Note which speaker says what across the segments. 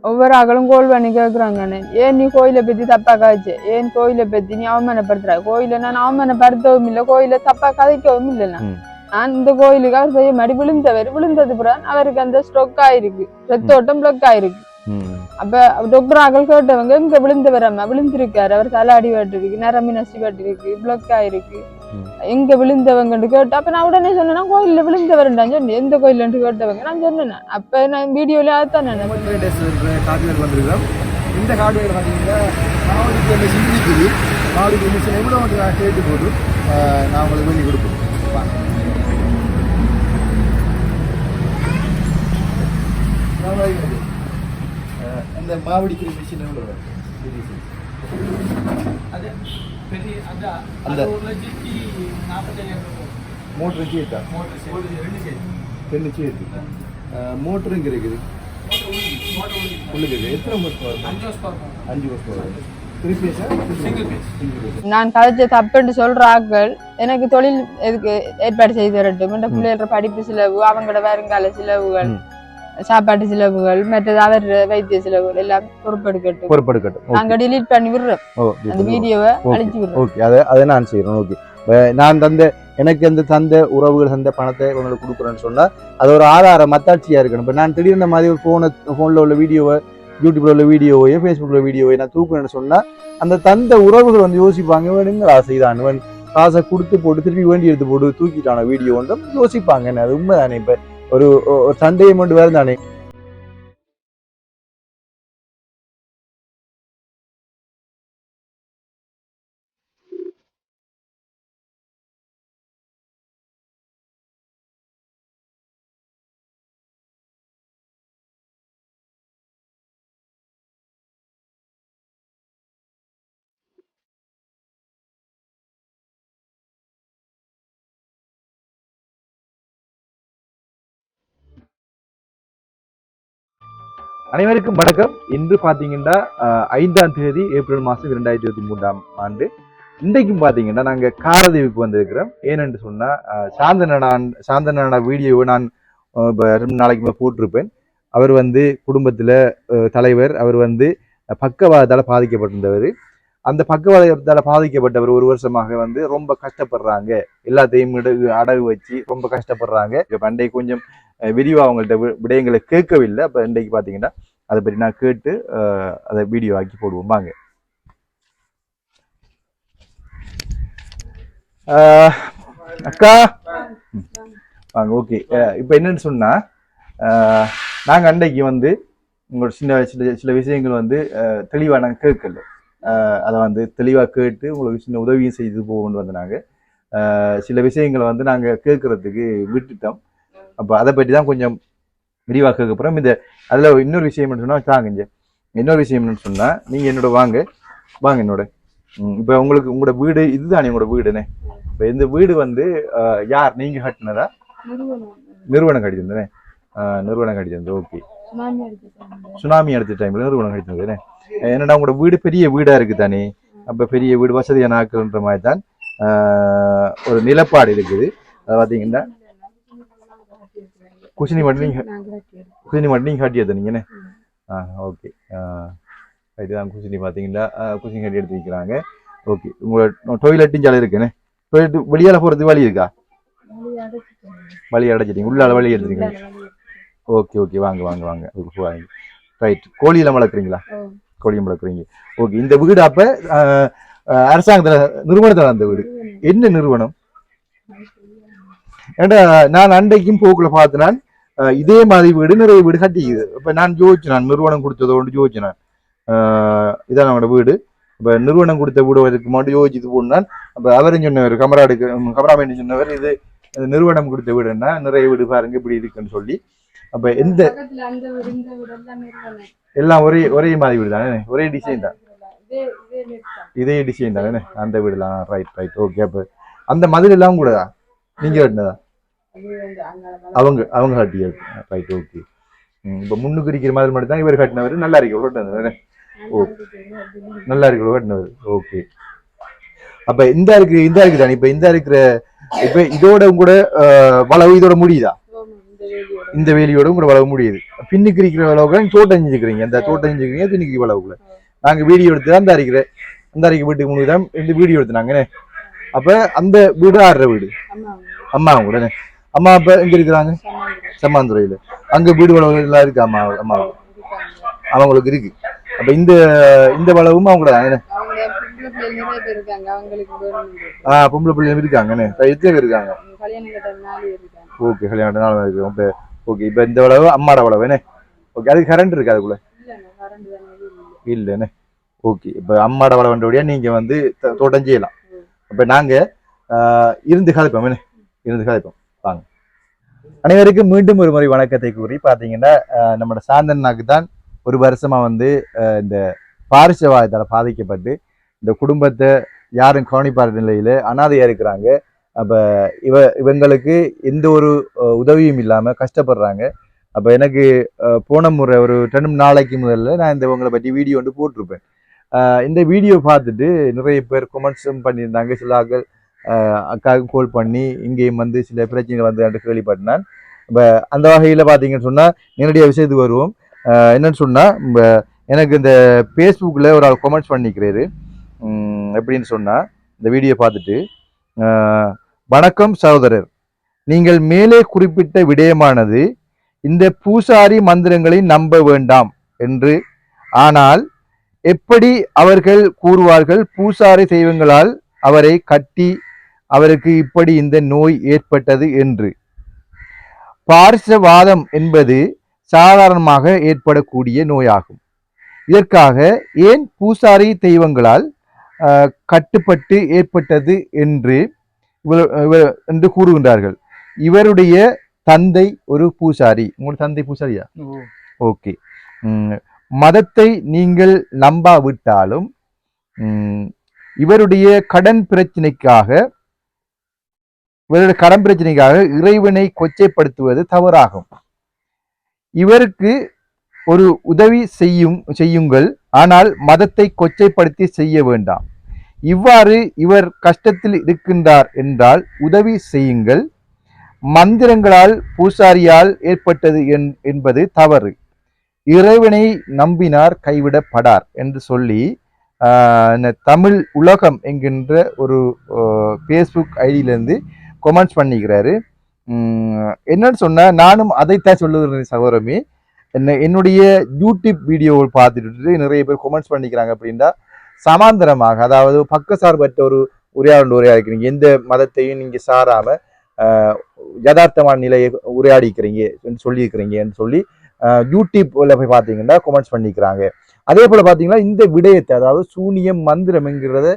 Speaker 1: ஒவ்வொரு ஆக்களும் கோல் பண்ணி கேட்குறாங்கண்ணே, ஏன் நீ கோயிலை பற்றி தப்பா காய்ச்ச, ஏன் கோயிலை பற்றி நீ அவமானப்படுத்துற, கோயிலை நான் அவமானப்படுத்தவும் இல்லை, கோயிலை தப்பா கதைக்கவும் இல்லைண்ணா. நான் இந்த கோயிலுக்கு அவர் செய்ய மாதிரி விழுந்தது புறான் அவருக்கு அந்த ஸ்ட்ரோக் ஆயிருக்கு, ரத்தோட்டம் பிளக் ஆயிருக்கு. அப்ப டாக்டர் ஆக்கள் கேட்டவங்க இங்க விழுந்தவரம்மா விழுந்திருக்காரு, அவர் தலை அடிபட்டிருக்கு, நரம்பு நசிபட்டிருக்கு, பிளக் ஆயிருக்கு, எங்க விழுந்தவங்கன்னு கேட்டு அப்ப நான் உடனே சொன்னேன்னா கோயில்ல விழுந்தவர்டான்னு சொன்னேன். எந்த கோயில்னு கேட்டவங்க நான் சொன்னேன். அப்ப நான் வீடியோல அதான்
Speaker 2: வந்திருக்கோம். இந்த காடுகள் பார்த்தீங்கன்னா மாவடிக்கு மிஷின் இருக்குது. மாவடிக்கு மிஷின் எவ்வளோ கேட்டு போட்டு நான் உங்களுக்கு பண்ணி கொடுப்போம். அந்த மாவடிக்கிற மிஷின் எவ்வளோ அந்த மோட்டர் சேர்த்தா ரெண்டு சேர்த்து மோட்டரும் இருக்குது எத்தனை
Speaker 1: நான் கதைச்ச தப்புன்னு சொல்ற ஆட்கள் எனக்கு தொழில் எதுக்கு ஏற்பாடு செய்து தரட்டும், இந்த பிள்ளைகள படிப்பு செலவு, அவங்களோட வருங்கால செலவுகள், சாப்பாட்டு செலவுகள், மற்றது அவர் வைத்திய செலவுகள் எல்லாம் பொறுப்பெடுக்கட்டும். நாங்க டிலீட் பண்ணி விடுறோம், அந்த வீடியோவை அழிச்சு விடுறோம்.
Speaker 2: ஓகே, அதை நான் செய்யறேன். ஓகே, நான் எனக்கு அந்த தந்த உறவுகள் தந்த பணத்தை உங்களுக்கு கொடுக்குறேன்னு சொன்னா அது ஒரு ஆதாரம் மத்தாட்சியா இருக்கணும். இப்போ நான் திடீர்னு மாதிரி ஒரு ஃபோனில் உள்ள வீடியோவை, யூடியூப்ல உள்ள வீடியோவையோ, ஃபேஸ்புக்கில் வீடியோவை நான் தூக்குறேன்னு சொன்னா அந்த தந்த உறவுகள் வந்து யோசிப்பாங்க, வேணுங்கிற ஆசைதான் காசை கொடுத்து போட்டு திருப்பி வேண்டி எடுத்து போட்டு தூக்கிட்டான வீடியோ ஒன்றும் யோசிப்பாங்க. அது உண்மை தானே. இப்போ ஒரு சண்டையை மட்டும் வேறு தானே. அனைவருக்கும் வணக்கம். இன்று பார்த்தீங்கன்னா 5ஆம் தேதி ஏப்ரல் மாதம் 2023ஆம் ஆண்டு. இன்றைக்கும் பார்த்தீங்கன்னா நாங்கள் காரதீவுக்கு வந்திருக்கிறோம். ஏனென்று சொன்னால் சாந்தனா வீடியோவை நான் 2 நாளைக்கு போட்டிருப்பேன். அவர் வந்து குடும்பத்தில் தலைவர், அவர் வந்து பக்கவாதத்தால் பாதிக்கப்பட்டிருந்தவர். அந்த பக்கவாதத்தால் பாதிக்கப்பட்டவர் 1 வருஷமாக வந்து ரொம்ப கஷ்டப்படுறாங்க, எல்லாத்தையும் அடகு வச்சு ரொம்ப கஷ்டப்படுறாங்க. பண்டை கொஞ்சம் விரிவாக அவங்கள்ட்ட விடயங்களை கேட்கவில்லை. அப்போ இன்றைக்கு பார்த்தீங்கன்னா அதை பற்றி நான் கேட்டு அதை வீடியோ ஆக்கி போடுவோம். வாங்க. அக்கா வாங்க. ஓகே, இப்போ என்னன்னு சொன்னால் நாங்கள் அன்றைக்கு வந்து உங்களோட சில விஷயங்கள் வந்து தெளிவாக நாங்கள் கேட்கல. அதை வந்து தெளிவாக கேட்டு உங்களுக்கு சின்ன உதவியும் செய்து போகணும்னு வந்து நாங்கள் சில விஷயங்களை வந்து நாங்கள் கேட்கறதுக்கு விட்டுட்டோம். அப்போ அதை பற்றி தான் கொஞ்சம் விரிவாக கேட்கப்புறம் இந்த அதில் இன்னொரு விஷயம் என்னன்னு சொன்னால் தாங்க. இன்னொரு விஷயம் என்னன்னு சொன்னால் நீங்கள் என்னோட வாங்க என்னோட இப்போ உங்களோட வீடு இதுதானே உங்களோட வீடுனே. இப்போ இந்த வீடு வந்து யார் நீங்கள் கட்டினதா? நிறுவனம் கட்டியிருந்தேனே. நிறுவனம் கட்டியிருந்தது. ஓகே, சுனாமி அடுத்த டைம்ல நிறுவனம் கட்டியிருந்ததுனே. என்னடா உங்களோட வீடு பெரிய வீடா இருக்கு தானே. அப்போ பெரிய வீடு வசதியான ஆக்கள்ன்ற மாதிரி தான் ஒரு நிலப்பாடு இருக்குது. அதை பார்த்தீங்கன்னா குசினி மட்டும் நீங்கள் காட்டி எடுத்தீங்கண்ணே. ஓகே, இதுதான் குசினி பார்த்தீங்கன்னா குசினி கட்டி எடுத்து வைக்கிறாங்க. ஓகே, உங்களோட டொய்லெட்டும் ஜாலி இருக்குண்ணே. டொய்லெட் வெளியால் போகிறதுக்கு வழி இருக்கா? வழி அடைச்சிட்டீங்க, உள்ளால வழி எடுத்துட்டீங்க. ஓகே ஓகே, வாங்க வாங்க வாங்க வாங்க. ரைட், கோழியெல்லாம் வளர்க்குறீங்களா? கோழியம் வளர்க்குறீங்க. ஓகே, இந்த வீடு அப்போ அரசாங்கத்தில் நிறுவனத்தில் அந்த வீடு என்ன நிறுவனம்? ஏன்னா நான் அன்றைக்கும் போக்குல பார்த்தினான் இதே மாதிரி வீடு நிறைய வீடு கட்டிக்குது. இப்போ நான் யோசிச்சேன், நிறுவனம் கொடுத்ததோ ஒன்று யோசிச்சேன். இதான் நம்மளோட வீடு. இப்போ நிறுவனம் கொடுத்த வீடு அதுக்கு மட்டும் யோசிச்சு போனான். அப்போ அவரும் சொன்னவர், கமராமேன் சொன்னவர், இது நிறுவனம் கொடுத்த வீடுன்னா நிறைய வீடு பாருங்க இப்படி இருக்குன்னு சொல்லி. அப்போ எந்த எல்லாம் ஒரே மாதிரி வீடு தானே, ஒரே டிசைன் தான், இதே டிசைன் தானே அந்த வீடுலாம். Right right, okay. அப்போ அந்த மதில் எல்லாம் கூட நீங்க கட்டினதா? அவங்க கட்டிய. Right, okay. இப்போ முன்னுக்கு இருக்கிற மாதிரி மட்டும் தான் இவர் கட்டினவர். நல்லா இருக்கு கட்டினது. ஓ, நல்லா இருக்கு கட்டினவர். ஓகே. அப்ப இந்த இருக்கு தானே. இப்ப இந்த இருக்கிற இப்ப இதோட கூட வளவு இதோட முடியுதா? இந்த வேலியோட கூட வளவு முடியுது. பின்னுக்கு இருக்கிற வளவுக்கு தோட்டம் செஞ்சுக்கிறீங்க, அந்த தோட்டம் செஞ்சுக்கிறீங்க பின்னுக்கு வளவுக்குள்ள. நாங்க வீடியோ எடுத்து அந்த அறிக்கிறேன், அந்த அறிக்கை வீட்டுக்கு முன்னாடி தான் இந்த வீடியோ எடுத்துனாங்க. அப்ப அந்த வீடு ஆடுற வீடு அம்மா கூட. அம்மா அப்ப எங்க இருக்கிறாங்க? சம்மாந்துறையில. அங்க வீடு வளவு எல்லாம் இருக்கு அம்மா அம்மா அவங்களுக்கு இருக்கு. அப்ப இந்த இந்த வளவும் அவங்கள பொம்பளை பிள்ளைங்க இருக்காங்கன்னு எத்தனை பேர் இருக்காங்க? ஓகே, கல்யாணம் நாள் இருக்கு. ஓகே, இப்ப இந்த வளவு அம்மாட வளவு என்ன? ஓகே, அதுக்கு கரண்ட் இருக்கு அதுக்குள்ள இல்லன்னு. ஓகே, இப்ப அம்மாட வளவண்டபடியா நீங்க வந்து தோட்டம் செய்யலாம். அப்ப நாங்க இருந்து கதைப்போம் என்ன, இருந்து கதைப்போம் வாங்க. அனைவருக்கும் மீண்டும் ஒரு முறை வணக்கத்தை கூறி பாத்தீங்கன்னா நம்மளோட சாந்தன்னாக்கு தான் ஒரு வருஷமா வந்து இந்த பாரிசவாதத்தால பாதிக்கப்பட்டு இந்த குடும்பத்தை யாரும் கவனிப்பார் நிலையில அனாதையா இருக்கிறாங்க. அப்ப இவங்களுக்கு எந்த ஒரு உதவியும் இல்லாம கஷ்டப்படுறாங்க. அப்ப எனக்கு போன முறை ஒரு 2 நாளைக்கு முதல்ல நான் இந்த இவங்களை பற்றி வீடியோ வந்து போட்டிருப்பேன். இந்த வீடியோ பார்த்துட்டு நிறைய பேர் கொமெண்ட்ஸும் பண்ணியிருந்தாங்க. சில ஆக்கள் அக்காவுக்கு கால் பண்ணி இங்கேயும் வந்து சில பிரச்சனைகள் வந்து கேள்விப்பட்டினான். இப்போ அந்த வகையில் பார்த்தீங்கன்னு சொன்னால் நேரடியாக விஷயத்துக்கு வருவோம். என்னன்னு சொன்னால் எனக்கு இந்த ஃபேஸ்புக்கில் ஒரு ஆள் கொமெண்ட்ஸ் பண்ணிக்கிறாரு. எப்படின்னு சொன்னால் இந்த வீடியோ பார்த்துட்டு, வணக்கம் சகோதரர், நீங்கள் மேலே குறிப்பிட்ட விடயமானது இந்த பூசாரி மந்திரங்களை நம்ப வேண்டாம் என்று. ஆனால் எப்படி அவர்கள் கூறுவார்கள் பூசாரி தெய்வங்களால் அவரை கட்டி அவருக்கு இப்படி இந்த நோய் ஏற்பட்டது என்று. பார்சவாதம் என்பது சாதாரணமாக ஏற்படக்கூடிய நோயாகும். இதற்காக ஏன் பூசாரி தெய்வங்களால் கட்டுப்பட்டு ஏற்பட்டது என்று கூறுகின்றார்கள். இவருடைய தந்தை ஒரு பூசாரி. உங்களுடைய தந்தை பூசாரியா? ஓகே. மதத்தை நீங்கள் நம்பாவிட்டாலும் இவருடைய கடன் பிரச்சனைக்காக இறைவனை கொச்சைப்படுத்துவது தவறாகும். இவருக்கு ஒரு உதவி செய்யுங்கள், ஆனால் மதத்தை கொச்சைப்படுத்தி செய்ய வேண்டாம். இவ்வாறு இவர் கஷ்டத்தில் இருக்கின்றார் என்றால் உதவி செய்யுங்கள். மந்திரங்களால் பூசாரியால் ஏற்பட்டது என்பது தவறு. இறைவனை நம்பினார் கைவிடப்படார் என்று சொல்லி தமிழ் உலகம் என்கின்ற ஒரு ஃபேஸ்புக் ஐடியிலேருந்து கொமெண்ட்ஸ் பண்ணிக்கிறாரு. என்னன்னு சொன்னா நானும் அதைத்தான் சொல்லுகிறேன் சகோதரமே. என்னுடைய யூடியூப் வீடியோவை பார்த்துட்டு நிறைய பேர் கொமெண்ட்ஸ் பண்ணிக்கிறாங்க. அப்படின்னா சமாந்தரமாக, அதாவது பக்கசார்பற்ற ஒரு உரையாடுறீங்க, எந்த மதத்தையும் நீங்க சாராம யதார்த்தமான நிலையை உரையாடிக்கிறீங்க சொல்லியிருக்கிறீங்கன்னு சொல்லி யூடியூப்ல போய் பார்த்தீங்கன்னா கொமெண்ட்ஸ் பண்ணிக்கிறாங்க. அதே போல பார்த்தீங்கன்னா இந்த விடயத்தை, அதாவது சூனியம் மந்திரம் என்கிறத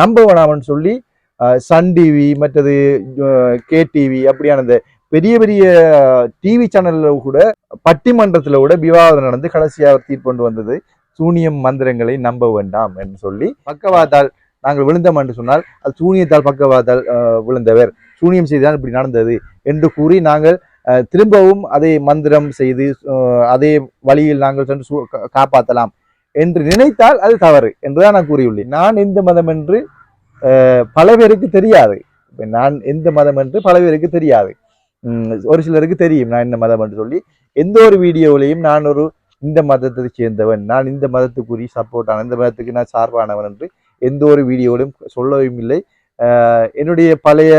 Speaker 2: நம்ப வேணாம்னு சொல்லி சன் டிவி மற்றது KTV அப்படியான இந்த பெரிய பெரிய டிவி சேனல்ல கூட பட்டிமன்றத்துல கூட விவாதம் நடந்து கடைசியாக தீர்ப்பு கொண்டு வந்தது சூனியம் மந்திரங்களை நம்ப வேண்டாம் என்று சொல்லி. பக்கவாதால் நாங்கள் விழுந்தோம் என்று சொன்னால் அது சூனியத்தால் பக்கவாதால் விழுந்தவர், சூனியம் செய்தால் இப்படி நடந்தது என்று கூறி நாங்கள் திரும்பவும் அதை மந்திரம் செய்து அதே வழியில் நாங்கள் சென்று காப்பாற்றலாம் என்று நினைத்தால் அது தவறு என்றுதான் நான் கூறியுள்ளேன். நான் எந்த மதம் என்று பல பேருக்கு தெரியாது. நான் எந்த மதம் என்று பல பேருக்கு தெரியாது. ஒரு சிலருக்கு தெரியும் நான் என்ன மதம் என்று சொல்லி. எந்த ஒரு வீடியோவிலையும் நான் ஒரு இந்த மதத்தை சேர்ந்தவன், நான் இந்த மதத்துக்குரிய சப்போர்ட்டான, இந்த மதத்துக்கு நான் சார்பானவன் என்று எந்த ஒரு வீடியோவிலும் சொல்லவும் இல்லை. என்னுடைய பழைய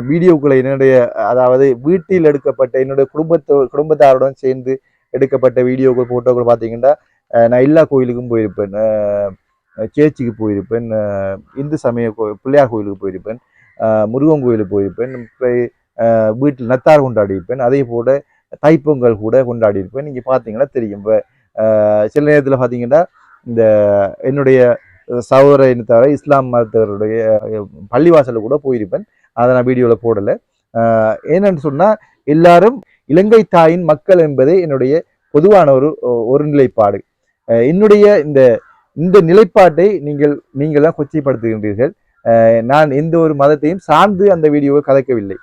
Speaker 2: வீடியோக்களை என்னுடைய, அதாவது வீட்டில் எடுக்கப்பட்ட என்னுடைய குடும்பத்தாருடன் சேர்ந்து எடுக்கப்பட்ட வீடியோக்கள் போட்டோக்கள் பார்த்தீங்கன்னா நான் எல்லா கோயிலுக்கும் போயிருப்பேன். சேர்ச்சிக்கு போயிருப்பேன், இந்து சமய பிள்ளையார் கோயிலுக்கு போயிருப்பேன், முருகன் கோயிலுக்கு போயிருப்பேன், வீட்டில் நத்தார் கொண்டாடி இருப்பேன். அதே போல தைப்பொங்கல் கூட கொண்டாடி இருப்பேன். நீங்க பார்த்தீங்கன்னா தெரியும். இப்போ சில நேரத்தில் பார்த்தீங்கன்னா இந்த என்னுடைய சகோதர இனத்தவர இஸ்லாம் மதத்தவருடைய பள்ளிவாசல கூட போயிருப்பேன். அதை நான் வீடியோவில் போடலை. ஏன்னு சொன்னால் எல்லாரும் இலங்கை தாயின் மக்கள் என்பதே என்னுடைய பொதுவான ஒரு நிலைப்பாடு. என்னுடைய இந்த நிலைப்பாட்டை நீங்கள் தான் கொச்சைப்படுத்துகின்றீர்கள். நான் எந்த ஒரு மதத்தையும் சார்ந்து அந்த வீடியோவை கதைக்கவில்லை.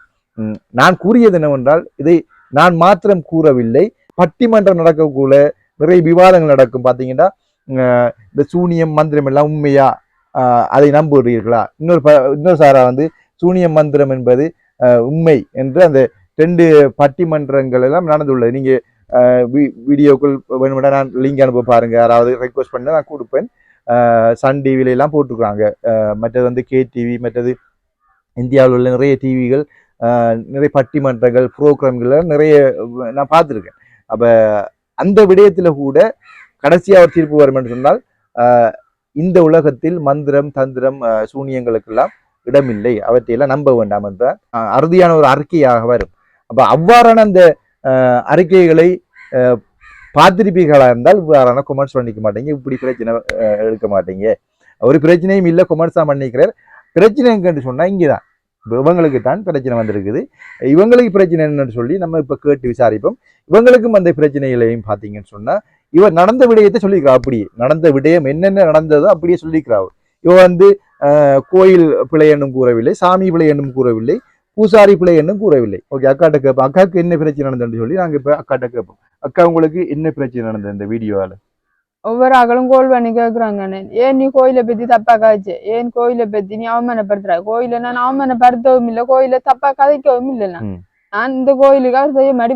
Speaker 2: நான் கூறியது என்னவென்றால் இதை நான் மாத்திரம் கூறவில்லை. பட்டிமன்றம் நடக்கக்கூட நிறைய விவாதங்கள் நடக்கும். பார்த்தீங்கன்னா இந்த சூனியம் மந்திரம் எல்லாம் உண்மையா, அதை நம்புகிறீர்களா? இன்னொரு சாரா வந்து சூனியம் மந்திரம் என்பது உண்மை என்று அந்த 2 பட்டிமன்றங்கள் எல்லாம் நடந்துள்ளது. நீங்க வீடியோக்குள் வேணும்னா நான் லிங்க் அனுப்ப பாருங்க, யாராவது ரெக்வஸ்ட் பண்ண நான் கொடுப்பேன். சன் டிவில எல்லாம் போட்டுருக்காங்க. மற்றது வந்து KTV, மற்றது இந்தியாவில் உள்ள நிறைய டிவிகள் நிறைய பட்டிமன்றங்கள் ப்ரோக்ராம்கள் நிறைய நான் பார்த்துருக்கேன். அப்ப அந்த விடயத்துல கூட கடைசியா ஒரு தீர்ப்பு வரும் என்று சொன்னால் இந்த உலகத்தில் மந்திரம் தந்திரம் சூனியங்களுக்கெல்லாம் இடமில்லை, அவற்றையெல்லாம் நம்ப வேண்டாம் என்ற அறுதியான ஒரு அறிக்கையாக வரும். அப்ப அவ்வாறான அந்த அறிக்கைகளை பார்த்திருப்பீர்களா இருந்தால் இவ்வாறான கொமெண்ட்ஸ் பண்ணிக்க மாட்டீங்க, இப்படி பிரச்சனை எடுக்க மாட்டீங்க. ஒரு பிரச்சனையும் இல்லை, கொமெண்ட்ஸ் தான் பண்ணிக்கிறார். பிரச்சனை எங்கன்னு சொன்னா இங்கேதான் இவங்களுக்கு தான் பிரச்சனை வந்திருக்குது. இவங்களுக்கு பிரச்சனை என்னன்னு சொல்லி நம்ம இப்ப கேட்டு விசாரிப்போம். இவங்களுக்கும் அந்த பிரச்சனைகளையும் பார்த்தீங்கன்னு சொன்னா இவர் நடந்த விடயத்தை சொல்லிக்கிறா. அப்படியே நடந்த விடயம் என்னென்ன நடந்ததோ அப்படியே சொல்லிக்கிறார். இவ வந்து கோயில் பிழை என்னும் கூறவில்லை, சாமி பிழை என்னும் கூறவில்லை, பூசாரி பிழை என்னும் கூறவில்லை. ஓகே, அக்காட்ட கேட்போம். அக்காவுக்கு என்ன பிரச்சனை நடந்ததுன்னு சொல்லி நாங்க இப்ப அக்காட்ட கேட்போம். அக்கா, உங்களுக்கு என்ன பிரச்சனை நடந்தது இந்த வீடியோவால?
Speaker 1: ஒவ்வொரு ஆக்களும் கோல் பண்ணி கேக்குறாங்க, ஏன் நீ கோயிலை பத்தி தப்பா காய்ச்ச, ஏன் கோயிலை பத்தி நீ அவமானப்படுத்துற, கோயில நான் அவமானப்படுத்தவும் இல்லை, கோயில தப்பா கதைக்கவும் இல்லைன்னா நான் இந்த கோயிலுக்கு அவர் செய்ய மாதிரி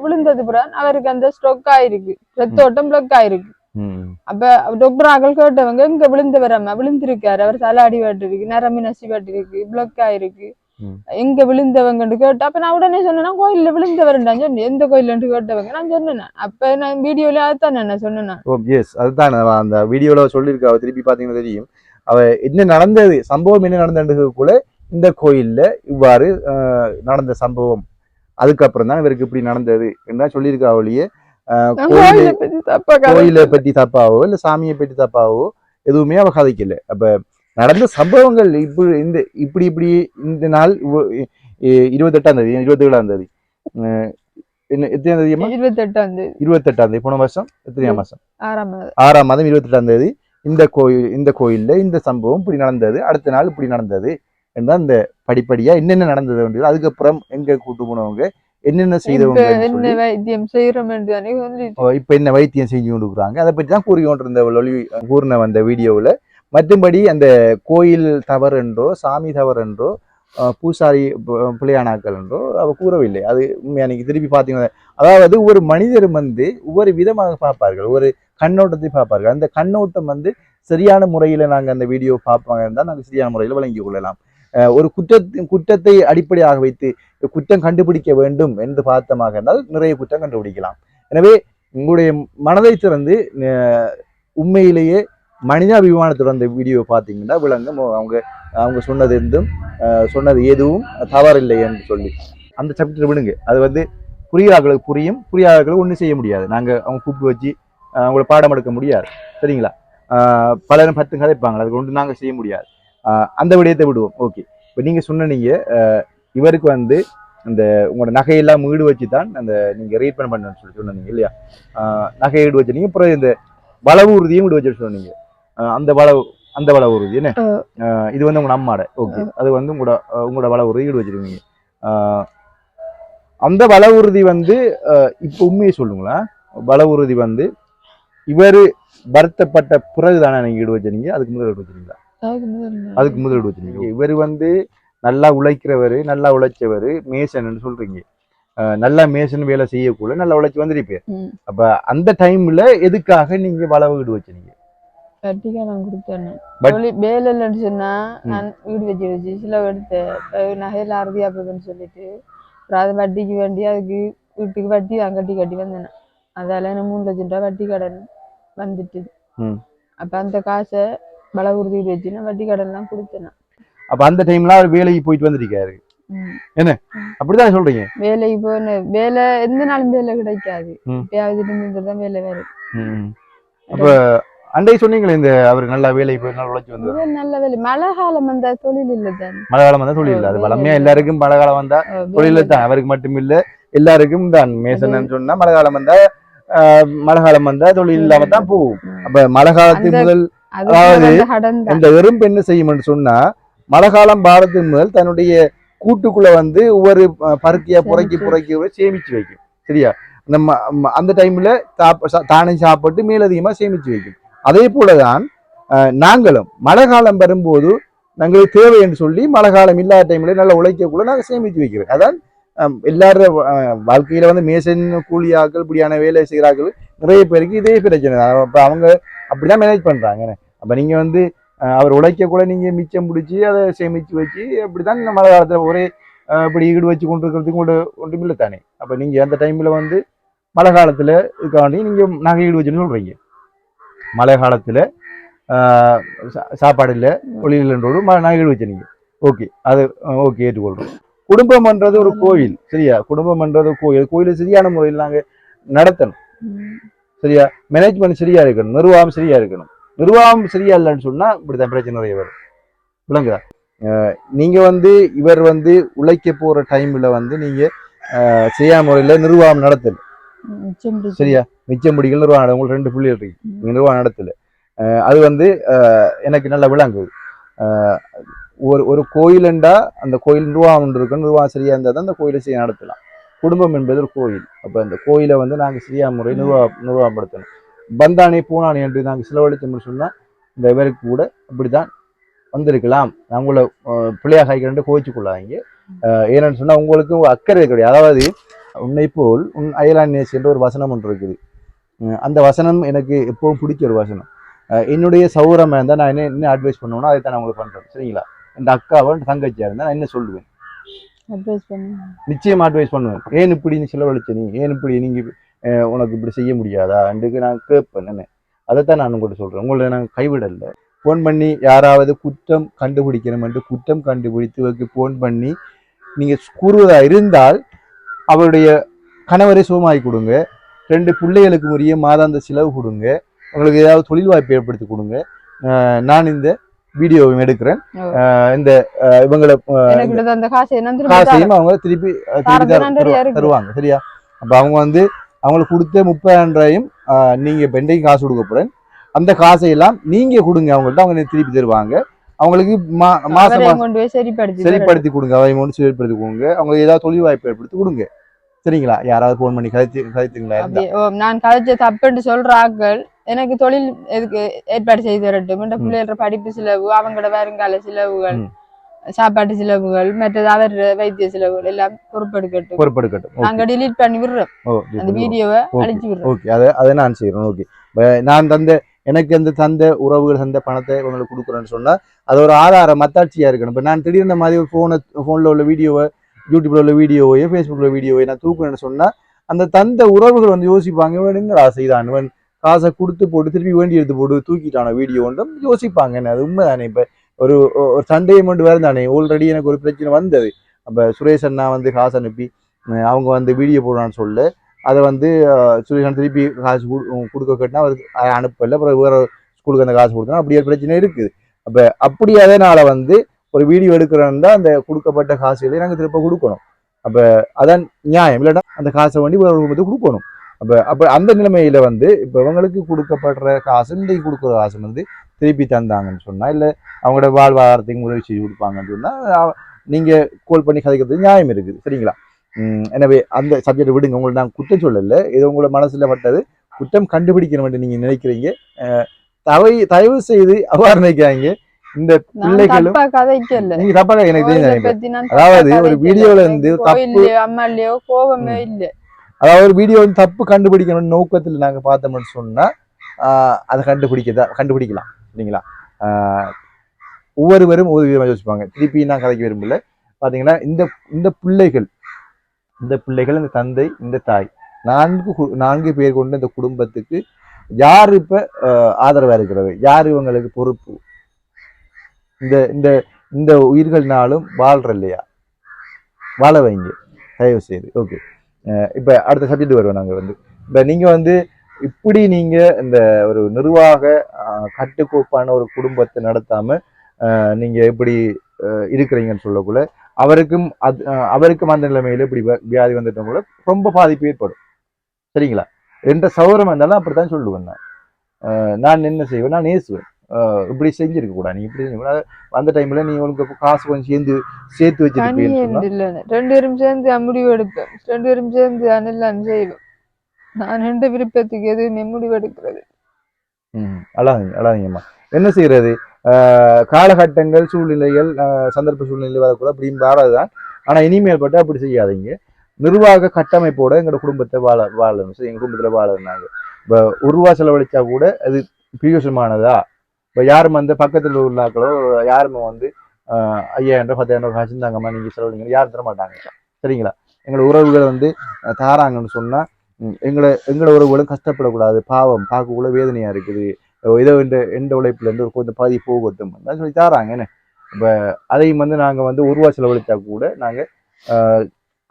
Speaker 1: விழுந்தது புறான் அவருக்கு அந்த ஸ்ட்ரோக் ஆயிருக்கு, ரத்தோட்டம் பிளக் ஆயிருக்கு. அப்ப டாக்டர் ஆக்கள் கேட்டவங்க இங்க விழுந்திருக்காரு, அவர் தலை அடி பட்டிருக்கு, நரம்பு நசி பட்டிருக்கு, பிளக் ஆயிருக்கு, எங்க விழுந்தவங்கன்னு கேட்டா அப்ப நான் உடனே சொன்னேன்னா கோயில்ல விழுந்தவர்டான்னு சொன்னேன். எந்த கோயில்னு கேட்டவங்க நான் சொன்னேன். அப்ப நான் வீடியோல அதுதான் நான் சொன்னேன்.
Speaker 2: அதுதான் அந்த வீடியோல சொல்லியிருக்கா. திருப்பி பாத்தீங்கன்னா தெரியும் அவ என்ன நடந்தது, சம்பவம் என்ன நடந்தது கூட இந்த கோயில்ல இவ்வாறு நடந்த சம்பவம், அதுக்கப்புறம் தான் இவருக்கு இப்படி நடந்தது என்ன சொல்லியிருக்கா. அவளியே கோயிலை பத்தி தப்பாவோ இல்ல சாமியை பற்றி தப்பாவோ எதுவுமே அவ கதைக்கல. அப்ப நடந்த சம்பவங்கள் இப்படி இந்த நாள் 28ஆம் தேதி 27ஆம் தேதி என்ன எத்தனாம் தேதி? 28ஆம் தேதி போன வருஷம். எத்தனையாம் மாசம்? 6ஆம் மாதம் 28ஆம் தேதி இந்த கோயில்ல இந்த சம்பவம் இப்படி நடந்தது, அடுத்த நாள் இப்படி நடந்தது என்றால் இந்த படிப்படியா என்னென்ன நடந்தது, அதுக்கப்புறம் எங்க கூட்டு போனவங்க என்னென்ன செய்தவங்க, இப்ப என்ன வைத்தியம் செஞ்சு கொடுக்குறாங்க, அதை பற்றி தான் கூறி கொண்டிருந்த கூறின வந்த வீடியோவில். மற்றும்படி அந்த கோயில் தவறு என்றோ சாமி தவறு என்றோ பூசாரி பிள்ளையானாக்கள் என்றோ அவ கூறவில்லை. அது உண்மையானிக்கு திருப்பி பார்த்தீங்கன்னா, அதாவது ஒரு மனிதரும் வந்து ஒவ்வொரு விதமாக பார்ப்பார்கள், ஒரு கண்ணோட்டத்தை பார்ப்பார்கள். அந்த கண்ணோட்டம் வந்து சரியான முறையில நாங்கள் அந்த வீடியோ பார்ப்பாங்க இருந்தால் நாங்கள் சரியான முறையில் வழங்கிக் கொள்ளலாம். ஒரு குற்றத்தை அடிப்படையாக வைத்து குற்றம் கண்டுபிடிக்க வேண்டும் என்று பார்த்தமாக இருந்தால் நிறைய குற்றம் கண்டுபிடிக்கலாம். எனவே உங்களுடைய மனதை திறந்து உண்மையிலேயே மனிதாபிமானத்துடன் அந்த வீடியோ பார்த்தீங்கன்னா விளங்கும் அவங்க சொன்னது இருந்தும் சொன்னது எதுவும் தவறில்லை என்று சொல்லி அந்த சப்ஜெக்ட் விடுங்க. அது வந்து புரியாதவர்களுக்கு புரியும், புரியாதவர்களுக்கு ஒன்றும் செய்ய முடியாது. நாங்கள் அவங்க கூப்பிட்டு வச்சு அவங்கள பாடம் எடுக்க முடியாது, சரிங்களா? பலரும் 10 கதைப்பாங்க, அதுக்கு ஒன்று நாங்கள் செய்ய முடியாது. அந்த விடயத்தை விடுவோம். ஓகே, இப்போ நீங்கள் சொன்னீங்க இவருக்கு வந்து அந்த உங்களோட நகையெல்லாம் ஈடு வச்சு தான் அந்த நீங்கள் ரீட்மெண்ட் பண்ணணும்னு சொல்லி சொன்னீங்க இல்லையா? நகை ஈடு வச்சு நீங்கள் அப்புறம் இந்த வளவு உறுதியும் ஈடு வச்சு சொன்னீங்க. அந்த வளவு உறுதி என்ன இது வந்து உங்களோட அம்மாட. ஓகே, அது வந்து உங்களோட வளவு உறுதி ஈடு வச்சிருக்கீங்க. அந்த வளவு உறுதி வந்து இப்போ உண்மையை சொல்லுங்களா? வளவு உறுதி வந்து இவரு வருத்தப்பட்ட பிறகு தானே நீங்க ஈடு வச்சிருக்கீங்க, அதுக்கு முதல் ஈடு வச்சிருக்கீங்களா? அதுக்கு முதல் ஈடு வச்சிருக்கீங்க. இவர் வந்து நல்லா உழைக்கிறவரு, நல்லா உழைச்சவரு, மேசன் சொல்றீங்க. நல்லா மேசன் வேலை செய்யக்கூட நல்லா உழைச்சி வந்திருப்பேன். அப்ப அந்த டைம்ல எதுக்காக நீங்க வளவு ஈடு வச்சீங்க?
Speaker 1: நான் கொடுத்தேன் வேலை இல்லைன்னு சொன்னா நான் வீடு வச்சு சில எடுத்த நகையில அறுதியா போகுதுன்னு சொல்லிட்டு அது வட்டிக்கு வேண்டி அதுக்கு வீட்டுக்கு வட்டி தான் கட்டி வந்தேன். அதால 3 லட்சம் ரூபாய் வட்டி கடன் வந்துட்டு அப்ப அந்த காசை வள உறுதி வச்சு நான் வட்டி கடன் எல்லாம் கொடுத்தேன்.
Speaker 2: அப்ப அந்த டைம்ல அவர் வேலைக்கு போயிட்டு வந்திருக்காரு என்ன? அப்படிதான் சொல்றீங்க?
Speaker 1: வேலைக்கு போன வேலை எந்த நாளும் வேலை கிடைக்காது, எப்பயாவது வேலை வேறு.
Speaker 2: அப்ப அண்டை சொன்னீங்களே இந்த அவருக்கு நல்ல வேலை போய் நல்லா உழைச்சி வந்து
Speaker 1: நல்ல வேலை. மழை காலம் வந்தா தொழில் இல்லதான்,
Speaker 2: மழை காலம் வந்தா தொழில் இல்லை. அது வளமையா எல்லாருக்கும் மழை காலம் வந்தா தொழில் தான், அவருக்கு மட்டும் இல்ல எல்லாருக்கும் தான். மேசன் சொன்னா மழை காலம் வந்தா தொழில் இல்லாம தான் போகும். அப்ப மழை காலத்து முதல் அதாவது இந்த எறும்பு என்ன செய்யும் சொன்னா மழை காலம் பாரத்து முதல் தன்னுடைய கூட்டுக்குள்ள வந்து ஒவ்வொரு பருத்தியா புறக்கி சேமிச்சு வைக்கும், சரியா? அந்த டைம்ல தானே சாப்பிட்டு மேலதிகமா சேமிச்சு வைக்கும். அதே போலதான் நாங்களும் மழை காலம் வரும்போது நாங்களுக்கு தேவை என்று சொல்லி மழை காலம் இல்லாத டைம்ல நல்லா உழைக்கக்குள்ள நாங்கள் சேமித்து வைக்கிறோம். அதான் எல்லாரும் வாழ்க்கையில வந்து மேசன் கூலியாக்கள் இப்படியான வேலை செய்கிறார்கள் நிறைய பேருக்கு இதே பிரச்சனை தான். அப்ப அவங்க அப்படிதான் மேனேஜ் பண்றாங்க. அப்ப நீங்க வந்து அவர் உழைக்க கூட நீங்க மிச்சம் பிடிச்சி அதை சேமிச்சு வச்சு அப்படிதான் இந்த மழை காலத்துல ஒரே இப்படி ஈடு வச்சு கொண்டு இருக்கிறதுக்கு கூட ஒன்றுமில்லை தானே. அப்ப நீங்க அந்த டைம்ல வந்து மழை காலத்துல இதுக்காண்டி நீங்க நகை ஈடு வச்சுன்னு சொல்றீங்க. மழை காலத்துல சாப்பாடு இல்லை ஒளியில்ன்றோடு நகை ஈடு வச்சுனீங்க. ஓகே, அது ஓகே ஏற்றுக்கொள்றோம். குடும்பம்ன்றது ஒரு கோயில் சரியா. குடும்பம்ன்றது கோயில் சரியான முறையில் நாங்க நடத்தணும் சரியா. மேனேஜ்மெண்ட் சரியா இருக்கணும், நிர்வாகம் சரியா இருக்கணும். நிர்வாகம் சரியா இல்லைன்னு சொன்னா இப்படித்தான் பிரச்சனை நிறைய வரும். விளங்குதா? நீங்க வந்து இவர் வந்து உழைக்க போற டைம்ல வந்து நீங்க செய்யாம முறையில நிர்வாகம் நடத்தல சரியா. மிச்சம் பிடிக்கல நிர்வாகம். உங்களுக்கு 2 பிள்ளைகள் இருக்கு, நீங்க நிர்வாகம் நடத்தல. அது வந்து எனக்கு நல்லா விளங்குது. ஒரு கோயிலண்டா அந்த கோயில் நிர்வாகம் இருக்கும். நிர்வாகம் சரியா இருந்தால் தான் அந்த கோயிலை செய்ய நடத்தலாம். குடும்பம் என்பது ஒரு கோயில். அப்ப அந்த கோயிலை வந்து நாங்க சரியா முறை நிர்வாகப்படுத்தணும். பந்தானே பூனானே என்று நாங்கள் செலவழித்தோம்னு சொன்னா இந்த இவருக்கு கூட அப்படித்தான் வந்திருக்கலாம். அவங்கள பிள்ளையாக கைக்கிறேன் கோவிச்சு கொள்ளாதீங்க. ஏன்னு சொன்னா உங்களுக்கு அக்கறை கிடையாது. அதாவது உன்னை போல் உன் அயலான் நேசி என்ற ஒரு வசனம் ஒன்று இருக்குது. அந்த வசனம் எனக்கு எப்பவும் பிடிச்ச ஒரு வசனம். என்னுடைய சௌரமா இருந்தால் நான் என்ன அட்வைஸ் பண்ணுவேன்னா அதை தான் நான் உங்களுக்கு பண்றேன் சரிங்களா. இந்த அக்காவை தங்கச்சியா இருந்தா நான் என்ன சொல்லுவேன், நிச்சயமா அட்வைஸ் பண்ணுவேன். ஏன் இப்படி நீ செலவழிச்ச, நீ ஏன் இப்படி நீங்க உனக்கு இப்படி செய்ய முடியாதா அன்றைக்கு நான் கேட்பேன். என்ன அதைத்தான் நான் உங்கள்கிட்ட சொல்றேன். உங்களை நான் கைவிடல. ஃபோன் பண்ணி யாராவது குற்றம் கண்டுபிடிக்கணும் என்று குற்றம் கண்டுபிடித்து ஃபோன் பண்ணி நீங்க கூறுவதா இருந்தால் அவருடைய கணவரை சுகமாகி கொடுங்க. 2 பிள்ளைகளுக்கு உரிய மாதாந்த செலவு கொடுங்க. உங்களுக்கு ஏதாவது தொழில் வாய்ப்பு ஏற்படுத்தி கொடுங்க. நான் இந்த வீடியோவும் எடுக்கிறேன். இந்த இவங்களை காசையும் அவங்க திருப்பி தருவாங்க சரியா. அப்ப அவங்க வந்து அவங்களுக்கு கொடுத்த 30,000 நீங்க பெண்டைக்கு காசு கொடுக்க போறேன். அந்த காசையெல்லாம் நீங்க கொடுங்க அவங்கள்ட்ட, அவங்க திருப்பி தருவாங்க. அவங்களுக்கு மாசம் சரிப்படுத்தி கொடுங்க. அவை மட்டும் சரிப்படுத்தி கொடுங்க. அவங்களுக்கு ஏதாவது தொழில் வாய்ப்பு ஏற்படுத்தி கொடுங்க சரிங்களா. யாராவது போன் பண்ணி கதைத்துங்களா?
Speaker 1: நான் கதைச்ச தப்புன்னு சொல்ற ஆட்கள் எனக்கு தொழில் எதுக்கு ஏற்பாடு செய்து தரட்டும். பிள்ளைகள படிப்பு செலவு, அவங்களோட வருங்கால செலவுகள், சாப்பாட்டு செலவுகள், மற்றது அவர் வைத்திய செலவுகள் எல்லாம் பொறுப்பெடுக்கட்டும். நாங்க டிலீட் பண்ணி விடுறோம். அந்த வீடியோவை அழிச்சு விடுறோம்.
Speaker 2: ஓகே, அதை நான் செய்யறேன். ஓகே, நான் எனக்கு அந்த தந்த உறவுகள் தந்த பணத்தை உங்களுக்கு கொடுக்குறேன்னு சொன்னா அது ஒரு ஆதாரம் மத்தாட்சியா இருக்கணும். இப்ப நான் திடீர்னு மாதிரி போன்ல உள்ள வீடியோவை, யூடியூப்ல உள்ள வீடியோவையோ ஃபேஸ்புக்ல வீடியோவை நான் தூக்குறேன்னு சொன்னா அந்த தந்த உறவுகள் வந்து யோசிப்பாங்க, வேணுங்கடா செய்தான் காசை கொடுத்து போட்டு திருப்பி வேண்டி எடுத்து போட்டு தூக்கிட்டான வீடியோ ஒன்றும் யோசிப்பாங்க. என்ன அது உண்மைதானே. இப்ப ஒரு சண்டே மட்டும் வேறு தானே. ஆல்ரெடி எனக்கு ஒரு பிரச்சனை வந்தது. அப்ப சுரேஷ் அண்ணா வந்து காசு அனுப்பி அவங்க வந்து வீடியோ போடுறான்னு சொல்ல அதை வந்து சுரேஷ் அண்ணா திருப்பி காசு கொடுக்க கேட்டா அவருக்கு அனுப்பல. அப்புறம் வேற ஸ்கூலுக்கு அந்த காசு கொடுத்தா அப்படி ஒரு பிரச்சனை இருக்குது. அப்ப அப்படி அதனால வந்து ஒரு வீடியோ எடுக்கிறோன்னா அந்த கொடுக்கப்பட்ட காசுகளை நாங்கள் திருப்ப கொடுக்கணும். அப்ப அதான் நியாயம். இல்லைன்னா அந்த காசை வேண்டி ஒரு குடும்பத்துக்கு கொடுக்கணும். அப்ப அந்த நிலைமையில வந்து இப்ப இவங்களுக்கு கொடுக்கப்படுற காசு இன்றைக்கு கொடுக்குற காசு வந்து திருப்பி தந்தாங்கன்னு சொன்னா இல்ல அவங்களோட வாழ்வாதாரத்துக்கு உதவி செய்து கொடுப்பாங்கன்னு சொன்னா நீங்க கோல் பண்ணி கதைக்கிறது நியாயம் இருக்குது சரிங்களா. எனவே அந்த சப்ஜெக்ட் விடுங்க. உங்களை நான் குற்றம் சொல்லல, ஏதோ உங்களோட மனசுல பட்டது குற்றம் கண்டுபிடிக்கணும் நீங்க நினைக்கிறீங்க. தயவு செய்து அவ்வாறு நினைக்கிறாங்க. இந்த பிள்ளைகளும் நீங்க தப்பாக எனக்கு தெரியும். அதாவது ஒரு வீடியோல இருந்து தப்பு
Speaker 1: அம்மாலையோ கோபமே இல்லை.
Speaker 2: அதாவது ஒரு வீடியோ வந்து தப்பு கண்டுபிடிக்கணும் நோக்கத்தில் நாங்க பார்த்தோம்னு சொன்னா அதை கண்டுபிடிக்கலாம் சரிங்களா. ஒவ்வொருவரும் ஒவ்வொரு விதமாக யோசிப்பாங்க. திருப்பி நான் கதைக்கு விரும்பல. பாத்தீங்கன்னா இந்த பிள்ளைகள் இந்த தந்தை இந்த தாய் 4 பேர் கொண்ட இந்த குடும்பத்துக்கு யாரு இப்ப ஆதரவா இருக்கிறது, யாரு இவங்களுக்கு பொறுப்பு? இந்த உயிர்கள்னாலும் வாழ்ற இல்லையா, வாழ வைங்க தயவு செய்து. ஓகே, இப்ப அடுத்த சப்ஜெக்ட் வருவோம். நாங்க வந்து இப்ப நீங்க வந்து இப்படி நீங்க இந்த ஒரு நிர்வாக கட்டுக்கோப்பான ஒரு குடும்பத்தை நடத்தாம நீங்க எப்படி இருக்கிறீங்கன்னு சொல்லக்குள்ள அவருக்கும் அந்த நிலைமையில இப்படி வியாதி வந்துட்டோம் கூட ரொம்ப பாதிப்பு ஏற்படும் சரிங்களா. எந்த சௌரம் இருந்தாலும் அப்படித்தான் சொல்லுவேன். நான் என்ன செய்வேன், நான் நேசுவேன். இப்படி செஞ்சிருக்க கூடாது, நீ இப்படி அந்த டைம்ல நீ உங்களுக்கு காசு கொஞ்சம் சேர்த்து வச்சிருப்பீங்க.
Speaker 1: 2 பேரும் சேர்ந்து முடிவு எடுப்பேன். 2 பேரும் சேர்ந்து எல்லாம் செய்வோம். நான் 2 விருப்பத்துக்கு எதுவுமே முடிவு எடுக்கிறது.
Speaker 2: அழாதீங்கம்மா. என்ன செய்யறது, காலகட்டங்கள் சூழ்நிலைகள் சந்தர்ப்ப சூழ்நிலை வரக்கூட அப்படின்னு வராதுதான். ஆனா இனிமேல் பட்டு அப்படி செய்யாதீங்க. நிர்வாக கட்டமைப்போட எங்களோட குடும்பத்தை வாழணும். சரி, எங்க குடும்பத்துல வாழறாங்க. இப்போ ₹1 செலவழிச்சா கூட அது பிரியோசனமானதா? இப்போ யாரும் வந்து பக்கத்தில் உள்ளாக்களோ யாருமே வந்து 5000 10,000 காசு இருந்தாங்கம்மா நீங்க செலவழிங்க யாரும் தர மாட்டாங்க. சரிங்களா? எங்களோட உறவுகளை வந்து தாராங்கன்னு சொன்னா எங்களோட உறவுகளும் கஷ்டப்படக்கூடாது. பாவம் பார்க்கக்குள்ள வேதனையா இருக்குது. ஏதோ எந்த உழைப்புல இருந்து ஒரு கொஞ்சம் பாதி போகட்டும் சொல்லி தாராங்க என்ன. இப்ப அதையும் வந்து நாங்க வந்து ₹1 செலவழிச்சா கூட நாங்க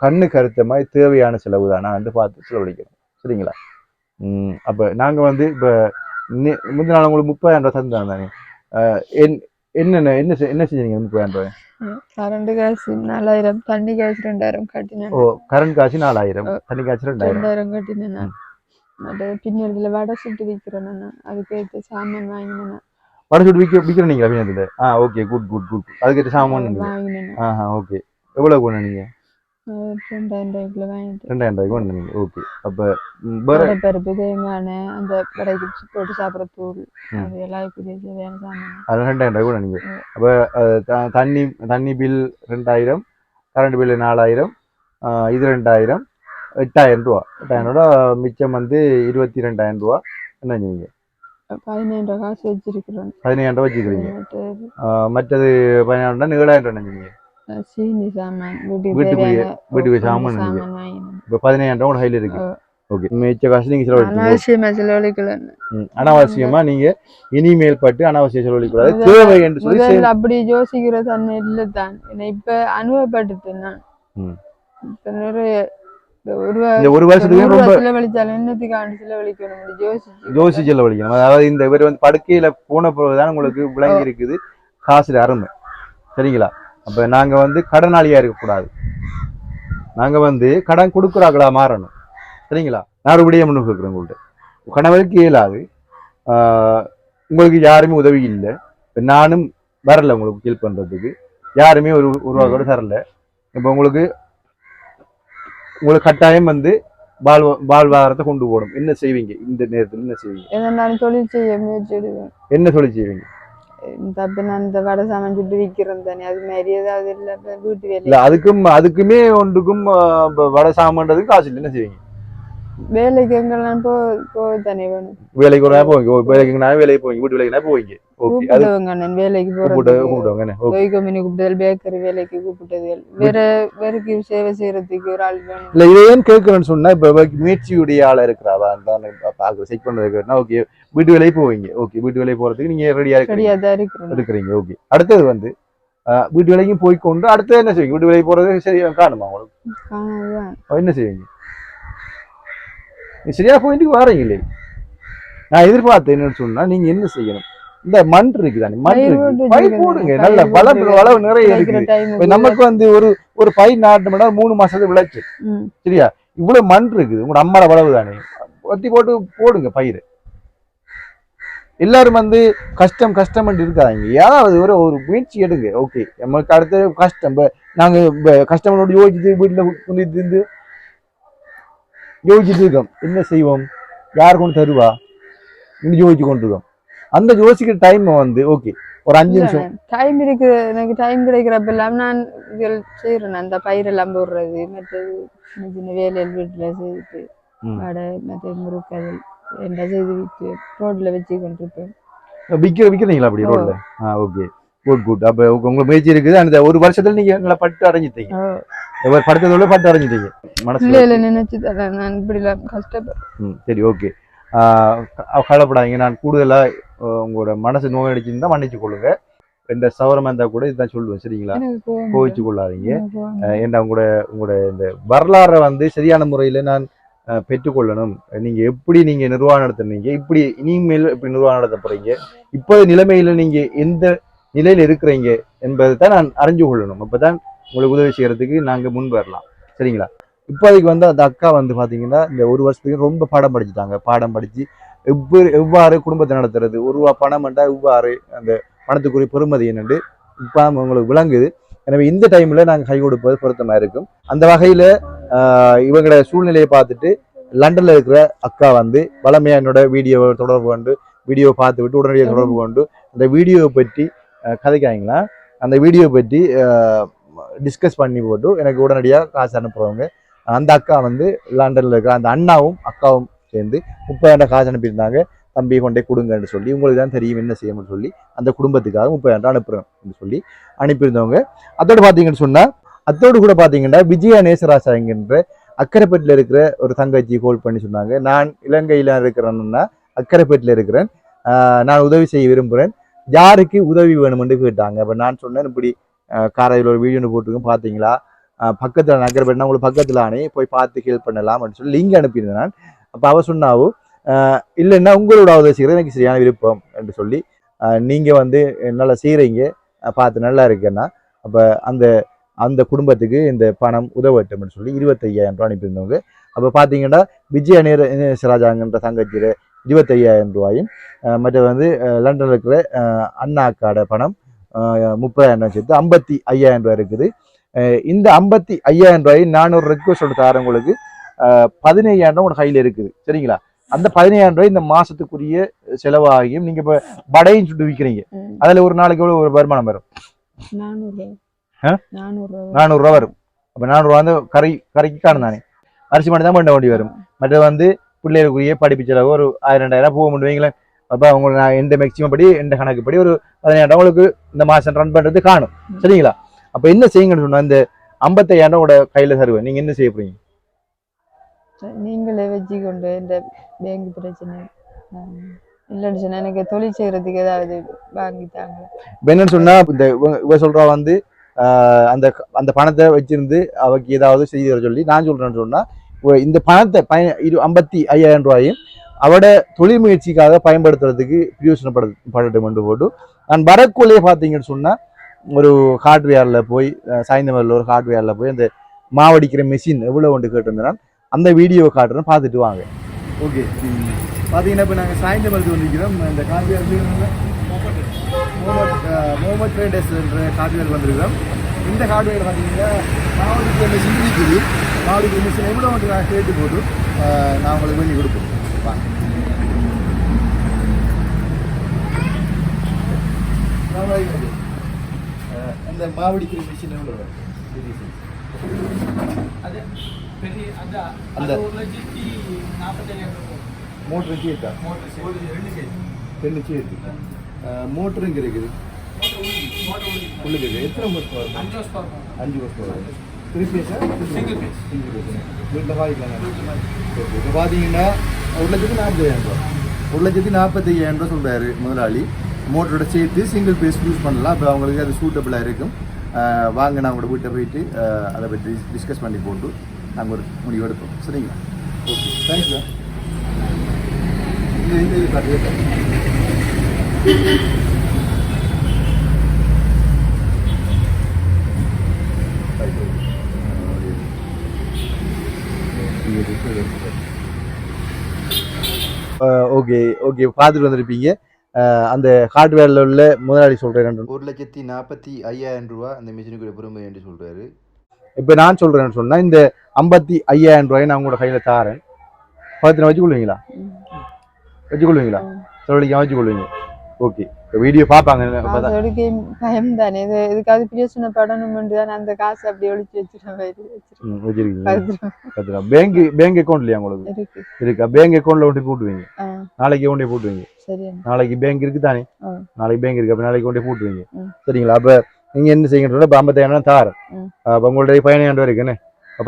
Speaker 2: கண்ணு கருத்த மாதிரி தேவையான செலவு தான் நான் வந்து பார்த்து செலவழிக்கிறோம். சரிங்களா? அப்ப நாங்க வந்து இப்ப முந்தின நாள் உங்களுக்கு ₹30,000 தந்தாங்க. என்னென்ன என்ன என்ன செஞ்சீங்க ₹30,000?
Speaker 1: கரண்ட் காசு 4000, தண்ணி காசு 2000 கட்டினேன்.
Speaker 2: ஓ, கரண்ட் காசு 4000, தண்ணி காசு 2000
Speaker 1: கட்டினேன். பின்னர்ல வடை சுட்டு விற்கிறேன். அதுக்கு சாமான் வாங்கினேன்.
Speaker 2: வடை சுட்டு விற்கிறேன் நீங்க பின்னர்ல? Okay, good good good. அதுக்கு சாமான்
Speaker 1: வாங்கினேன்.
Speaker 2: ஓகே. எவ்வளவு போன நீங்க?
Speaker 1: 2000 வாங்கிட்டு.
Speaker 2: 2000 வந்தீங்க. ஓகே. அப்ப
Speaker 1: பருப்பு தேங்காய் அந்த கடைக்கு போட்டு சாப்பிட்ற தூள் அதெல்லாம் இப்படி வேலை சாமான்.
Speaker 2: அது 2000 நீங்க. அப்ப தண்ணி பில் 2000, கரண்ட் பில் 4000, இது 2000, ₹8000. ₹8000 மிச்சம் வந்து ₹22,000. என்ன நீங்க?
Speaker 1: ₹15,000 காசு வச்சிருக்கிறோம்.
Speaker 2: ₹15,000 வச்சுக்கிறீங்க. மற்றது ₹15,000 ₹7,000 நினைச்சீங்க.
Speaker 1: சீனி சாமான்
Speaker 2: வீட்டுக்கு சாமான் இப்போ ₹15,000 கையில் இருக்கு. ஓகே. மிச்ச காசு நீங்க
Speaker 1: செலவழிக்கல.
Speaker 2: அனாவசியமா நீங்க இனிமேல் பட்டு அனாவசிய செலவழிக்கூடாது. தேவை என்று சொல்லி
Speaker 1: அப்படி யோசிக்கிற தன்மை இல்லை தான். இப்ப அனுபவப்பட்டுட்டேன் நான்.
Speaker 2: ஒரு வருஷத்துக்கு ரொம்ப
Speaker 1: செலவழிச்சாலும் என்னத்துக்காண்டி செலவழிக்கணும்
Speaker 2: யோசிச்சு செலவழிக்கணும். அதாவது இந்த இவர் வந்து படுக்கையில போன பிறகுதான் உங்களுக்கு விளங்கி இருக்குது காசுல அருமை. சரிங்களா? அப்ப நாங்க வந்து கடனாளியா இருக்கக்கூடாது. நாங்க வந்து கடன் கொடுக்குறாங்களா மாறணும். சரிங்களா? நான் விடிய முன்னு கேட்கிறேன் உங்கள்கிட்ட. கணவருக்கு இயலாது. உங்களுக்கு யாருமே உதவி இல்லை. நானும் வரல உங்களுக்கு ஹெல்ப் பண்றதுக்கு. யாருமே ஒரு ரூபா கூட தரல. இப்போ உங்களுக்கு கட்டாயம் வந்து வாழ்வாதாரத்தை கொண்டு போகணும். என்ன செய்வீங்க இந்த நேரத்தில்? என்ன செய்வீங்க?
Speaker 1: தொழில் செய்ய முயற்சி எடுவேன்.
Speaker 2: என்ன தொழில் செய்வீங்க?
Speaker 1: நான் இந்த வடை சாமான் சுட்டு விற்கிறேன் தானே, அது மாதிரி ஏதாவது இல்லை வீட்டு வேலை.
Speaker 2: இல்லை, அதுக்குமே ஒன்றுக்கும் வடை சாமான்றதுக்கு காசு இல்லை. என்ன செய்வீங்க?
Speaker 1: வேலைக்கு எங்கெல்லாம் போதானே வேணும்.
Speaker 2: வேலைக்கு ஒரு போவீங்க. வேலைக்கு வேலைக்கு போவீங்க. வீட்டு வேலைக்கு போவீங்க.
Speaker 1: வேலைக்கு கூப்பிட்டது, பேக்கரி வேலைக்கு கூப்பிட்டது, வேறக்கு சேவை செய்யறதுக்கு ஒரு ஆள் வேணும்.
Speaker 2: இல்ல இதை ஏன் கேட்கறேன்னு சொன்னா, இப்ப முயற்சியுடைய ஆளா இருக்கிறாவா செக் பண்றதுக்கு ஓகே வீட்டு வேலைக்கு போவீங்க. ஓகே, வீட்டு வேலைக்கு போறதுக்கு நீங்க ரெடியா இருக்கிறீங்க. ஓகே. அடுத்தது வந்து வீட்டு வேலைக்கும் போய்கொண்டு அடுத்தது என்ன செய்வீங்க? வீட்டு வேலைக்கு போறது சரி காணுமா உங்களுக்கு? என்ன செய்வீங்க? சரியா போயிட்டு வாரீங்களே. நான் எதிர்பார்த்தேன் என்னன்னு சொன்னா, நீங்க என்ன செய்யணும்? இந்த மண் இருக்குதானே, மண் இருக்கு, பயிர் போடுங்க. நல்ல வளவு நிறைய இருக்குது. நமக்கு வந்து ஒரு பயிர் நாட்டு 3 மாசத்துக்கு விளைச்சு. சரியா? இவ்வளவு மண் இருக்குது. உங்களோட அம்மாட வளவு தானே, ஒத்தி போட்டு போடுங்க பயிர். எல்லாரும் வந்து கஷ்டம் இருக்காங்க. ஏதாவது ஒரு முயற்சி எடுங்க. ஓகே, நமக்கு அடுத்த கஷ்டம். நாங்க கஷ்டமோட யோசிச்சு வீட்டுல யோசிச்சுட்டு இருக்கோம். என்ன செய்வோம்? யார் கொண்டு தருவா? யோசிச்சு கொண்டிருக்கோம். அந்த யோசிக்கிற டைம் வந்து ஓகே ஒரு 5 நிமிஷம்
Speaker 1: டைம் இருக்கு. எனக்கு டைம் கிடைக்கிறப்ப எல்லாம் நான் செய்யறேன். அந்த பயிரெல்லாம் போடுறது, மற்றது சின்ன வேலையில் வீட்டுல செய்துட்டு வடை மற்ற முறுக்கல் என்ன செய்து விட்டு ரோட்ல வச்சு கொண்டிருப்பேன்.
Speaker 2: விற்கிறீங்களா அப்படி ரோட்ல? Okay, good good. அப்ப உங்க முயற்சி இருக்குது. அந்த ஒரு வருஷத்துல நீங்க நல்லா பட்டு அடைஞ்சிட்டீங்க. படுத்ததோட பட்டு அடைஞ்சிட்டீங்க.
Speaker 1: மனசுல நினைச்சு நான் இப்படி எல்லாம் கஷ்டப்படுறேன்.
Speaker 2: சரி, ஓகே. கவலைப்படாதீங்க. நான் கூடுதலா உங்களோட மனசு நோயடிச்சிருந்தா மன்னிச்சு கொள்ளுங்க. எந்த சவரமா இருந்தா கூட இதுதான் சொல்லுவேன். சரிங்களா? கோவிச்சு கொள்ளாதீங்க. ஏன்னா உங்களோட இந்த வரலாறை வந்து சரியான முறையில நான் பெற்றுக்கொள்ளணும். நீங்க எப்படி நீங்க நிர்வாகம் நடத்துனீங்க, இப்படி இனிமேல் எப்படி நிர்வாகம் நடத்த போறீங்க, இப்போது நிலைமையில நீங்க எந்த நிலையில இருக்கிறீங்க என்பதை தான் நான் அறிஞ்சு கொள்ளணும். அப்பதான் உங்களுக்கு உதவி செய்யறதுக்கு நாங்க முன் வரலாம். சரிங்களா? இப்போதைக்கு வந்து அந்த அக்கா வந்து பாத்தீங்கன்னா இந்த ஒரு வருஷத்துக்கு ரொம்ப பாடம் படிச்சுட்டாங்க. பாடம் படிச்சு எவ்வாறு குடும்பத்தை நடத்துறது, ₹1 பணம் என்றா எவ்வாறு அந்த பணத்துக்குரிய பெருமதி என்னன்னு இப்ப உங்களுக்கு விளங்குது. எனவே இந்த டைம்ல நாங்க கை கொடுப்பது பொருத்தமா இருக்கும். அந்த வகையில இவங்களோட சூழ்நிலையை பார்த்துட்டு லண்டன்ல இருக்கிற அக்கா வந்து வளமையா என்னோட வீடியோவை தொடர்பு கொண்டு வீடியோ பார்த்து விட்டு உடனடியாக தொடர்பு கொண்டு அந்த வீடியோவை பற்றி கதைக்காங்களா, அந்த வீடியோ பற்றி டிஸ்கஸ் பண்ணி போட்டு எனக்கு உடனடியாக காசு அனுப்புறவங்க அந்த அக்கா வந்து லண்டன்ல இருக்கிற அந்த அண்ணாவும் அக்காவும் சேர்ந்து 30,000 காசு அனுப்பியிருந்தாங்க. தம்பி கொண்டே கொடுங்கன்னு சொல்லி, உங்களுக்கு தான் தெரியும் என்ன செய்யணும்னு சொல்லி அந்த குடும்பத்துக்காக 30,000 அனுப்புறேன் சொல்லி அனுப்பியிருந்தவங்க. அதோடு பார்த்தீங்கன்னு சொன்னா, அதோடு கூட பார்த்தீங்கன்னா விஜயா நேசராசா என்கின்ற அக்கரைப்பேட்டில் இருக்கிற ஒரு தங்கச்சி கால் பண்ணி சொன்னாங்க, நான் இலங்கையில இருக்கிறேன்னா அக்கரைப்பேட்டில் இருக்கிறேன், நான் உதவி செய்ய விரும்புகிறேன், யாருக்கு உதவி வேணும்னு கேட்டாங்க. அப்போ நான் சொன்னேன், இப்படி காரையில் ஒரு வீடியோ போட்டுருக்கோம் பார்த்தீங்களா, பக்கத்தில் அக்கரைப்பேட்னா உங்களுக்கு பக்கத்தில் ஆனே போய் பார்த்து ஹெல்ப் பண்ணலாம் அப்படின்னு சொல்லி லிங்க் அனுப்பியிருந்தேன் நான். அப்போ அவ சொன்னாவோ இல்லைன்னா உங்களோட உதவி செய்கிறது எனக்கு சரியான விருப்பம் என்று சொல்லி, நீங்கள் வந்து நல்லா செய்கிறீங்க, பார்த்து நல்லா இருக்கேன்னா அப்போ அந்த அந்த குடும்பத்துக்கு இந்த பணம் உதவட்டும்னு சொல்லி 25,000 ரூபா அனுப்பியிருந்தவங்க. அப்போ பார்த்தீங்கன்னா விஜய நேசராஜாங்கன்ற தங்கச்சியில் 25,000 ரூபாயும், மற்ற வந்து லண்டனில் இருக்கிற அண்ணா அக்காட பணம் 30,000 சேர்த்து 55,000 ரூபாய் இருக்குது. இந்த 55,000 ரூபாய் நான் ஒரு ரெக்வஸ்டோட தரவங்களுக்கு 15,000 ரூபாய் உங்க கையில் இருக்குது. சரிங்களா? அந்த 15,000 ரூபாய் இந்த மாசத்துக்குரிய செலவாகியும் நீங்க இப்ப வடையும் சுட்டு விற்கிறீங்க, அதுல ஒரு நாளைக்கு எவ்வளவு ஒரு வருமானம் வரும்? 400 ரூபா வரும். அப்ப 400 ரூபா வந்து கறிக்கு காணும் தானே, அரிசி மட்டும் தான் பண்ண வேண்டி வரும். மற்ற வந்து பிள்ளைகளுக்குரிய படிப்பு செலவு ஒரு 1,000-2,000 போக முடியுங்களேன். அப்ப அவங்க நான் எந்த மேக்சிமம் படி எந்த கணக்குப்படி ஒரு 15,000 உங்களுக்கு இந்த மாசம் ரன் பண்றது காணும். சரிங்களா? அப்ப என்ன செய்யுங்கன்னு சொன்னா, இந்த 55,000 கையில தருவேன், நீங்க என்ன செய்ய போறீங்க?
Speaker 1: நீங்களே வச்சு கொண்டு இந்த பேங்க் பிரச்சனை இல்லைன்னு சொன்னா எனக்கு தொழில் செய்யறதுக்கு ஏதாவது வாங்கிட்டாங்க.
Speaker 2: இப்போ என்னன்னு சொன்னா, இந்த இவ சொல்றா வந்து அந்த அந்த பணத்தை வச்சிருந்து அவக்கு ஏதாவது செய்தி சொல்லி நான் சொல்றேன்னு சொன்னா, இந்த பணத்தை 55,000 ரூபாயும் அவட தொழில் முயற்சிக்காக பயன்படுத்துறதுக்கு பிரயோசனப்படட்டும் என்று போட்டு, நான் வரக்குள்ளே பார்த்தீங்கன்னு சொன்னா ஒரு ஹார்ட்வேர்ல போய் சாய்ந்தமரில் ஒரு ஹார்ட்வேர்ல போய் அந்த மாவடிக்கிற மெஷின் எவ்வளோ ஒன்று கேட்டிருந்தேன், அந்த வீடியோ காட்டுறேன், பார்த்துட்டு வாங்க. ஓகே, பார்த்தீங்கன்னா இப்போ நாங்கள் சாய்ந்தமருக்கு வந்துருக்கிறோம். இந்த ஹார்ட்வேர் மோமட் ட்ரேடர்ஸ் என்ற ஹார்ட்வேர் வந்திருக்கிறோம். இந்த ஹார்ட்வேர் பார்த்தீங்கன்னா மாவடிக்கிற மெஷின் இருக்குது. மாவடிக்கிற மிஷின் எவ்வளோ ஒன்று நான் கேட்டு போட்டு நான் உங்களுக்கு பண்ணி கொடுப்போம். அந்த மாவடிக்கிற மிஷின் எவ்வளோ வரும்? அந்த மோட்டர் கேட்டா மோட்டரும் இருக்குது. எத்தனை வருஷம் வரும்? 5 வருஷம் வரும். 3 பேஸா? Single phase. வீட்டில் வாங்கிக்கலாம். இப்போ பார்த்தீங்கன்னா 1,40,000 ரூபா, 1,45,000 ரூபா சொல்கிறாரு முதலாளி. மோட்டரோட சேர்த்து சிங்கிள் பேஸ் யூஸ் பண்ணலாம். அப்போ அவங்களுக்கு அது சூட்டபிளாக இருக்கும். வாங்க, நான் உங்களோட வீட்டை போயிட்டு அதை பற்றி டிஸ்கஸ் பண்ணி போட்டு நாங்கள் ஒரு முடிவு எடுப்போம். சரிங்களா? Okay, thanks sir. இது பார்த்து ஓகே ஓகே பார்த்துட்டு வந்திருப்பீங்க. அந்த ஹார்ட்வேர்ல உள்ள முதலாளி சொல்றேன் 1,45,000 ரூபா அந்த மிஷினுக்கு பெருமை என்று சொல்றாரு. இப்போ நான் சொல்றேன்னு சொன்னா, இந்த 55,000 ரூபாயை நான் உங்களோட கையில தாரேன், பத்திரம் வச்சுக்கொள்வீங்களா? வச்சுக்கொள்வீங்களா? சொல்லிக்க வச்சுக்கொள்வீங்க. ஓகே, வீடியோ பார்ப்பாங்க.
Speaker 1: பயம் தானே, இதுக்காக பிரயோசனை படணும் தான் அந்த காசு அப்படி ஒழிச்சு
Speaker 2: வச்சிருக்கீங்க. பேங்க் அக்கௌண்ட்லயா உங்களுக்கு இருக்கா? பேங்க் அக்கௌண்ட்ல கொண்டு போட்டுவீங்க, நாளைக்கு கொண்டே போட்டுவீங்க. நாளைக்கு பேங்க் இருக்கு தானே, நாளைக்கு பேங்க் இருக்கு, அப்ப நாளைக்கு கொண்டே போட்டுவீங்க. சரிங்களா? அப்ப நீங்க என்ன செய்யுங்க, 50,000 தாரேன். அப்ப உங்களுடைய 15,000 இருக்குன்னு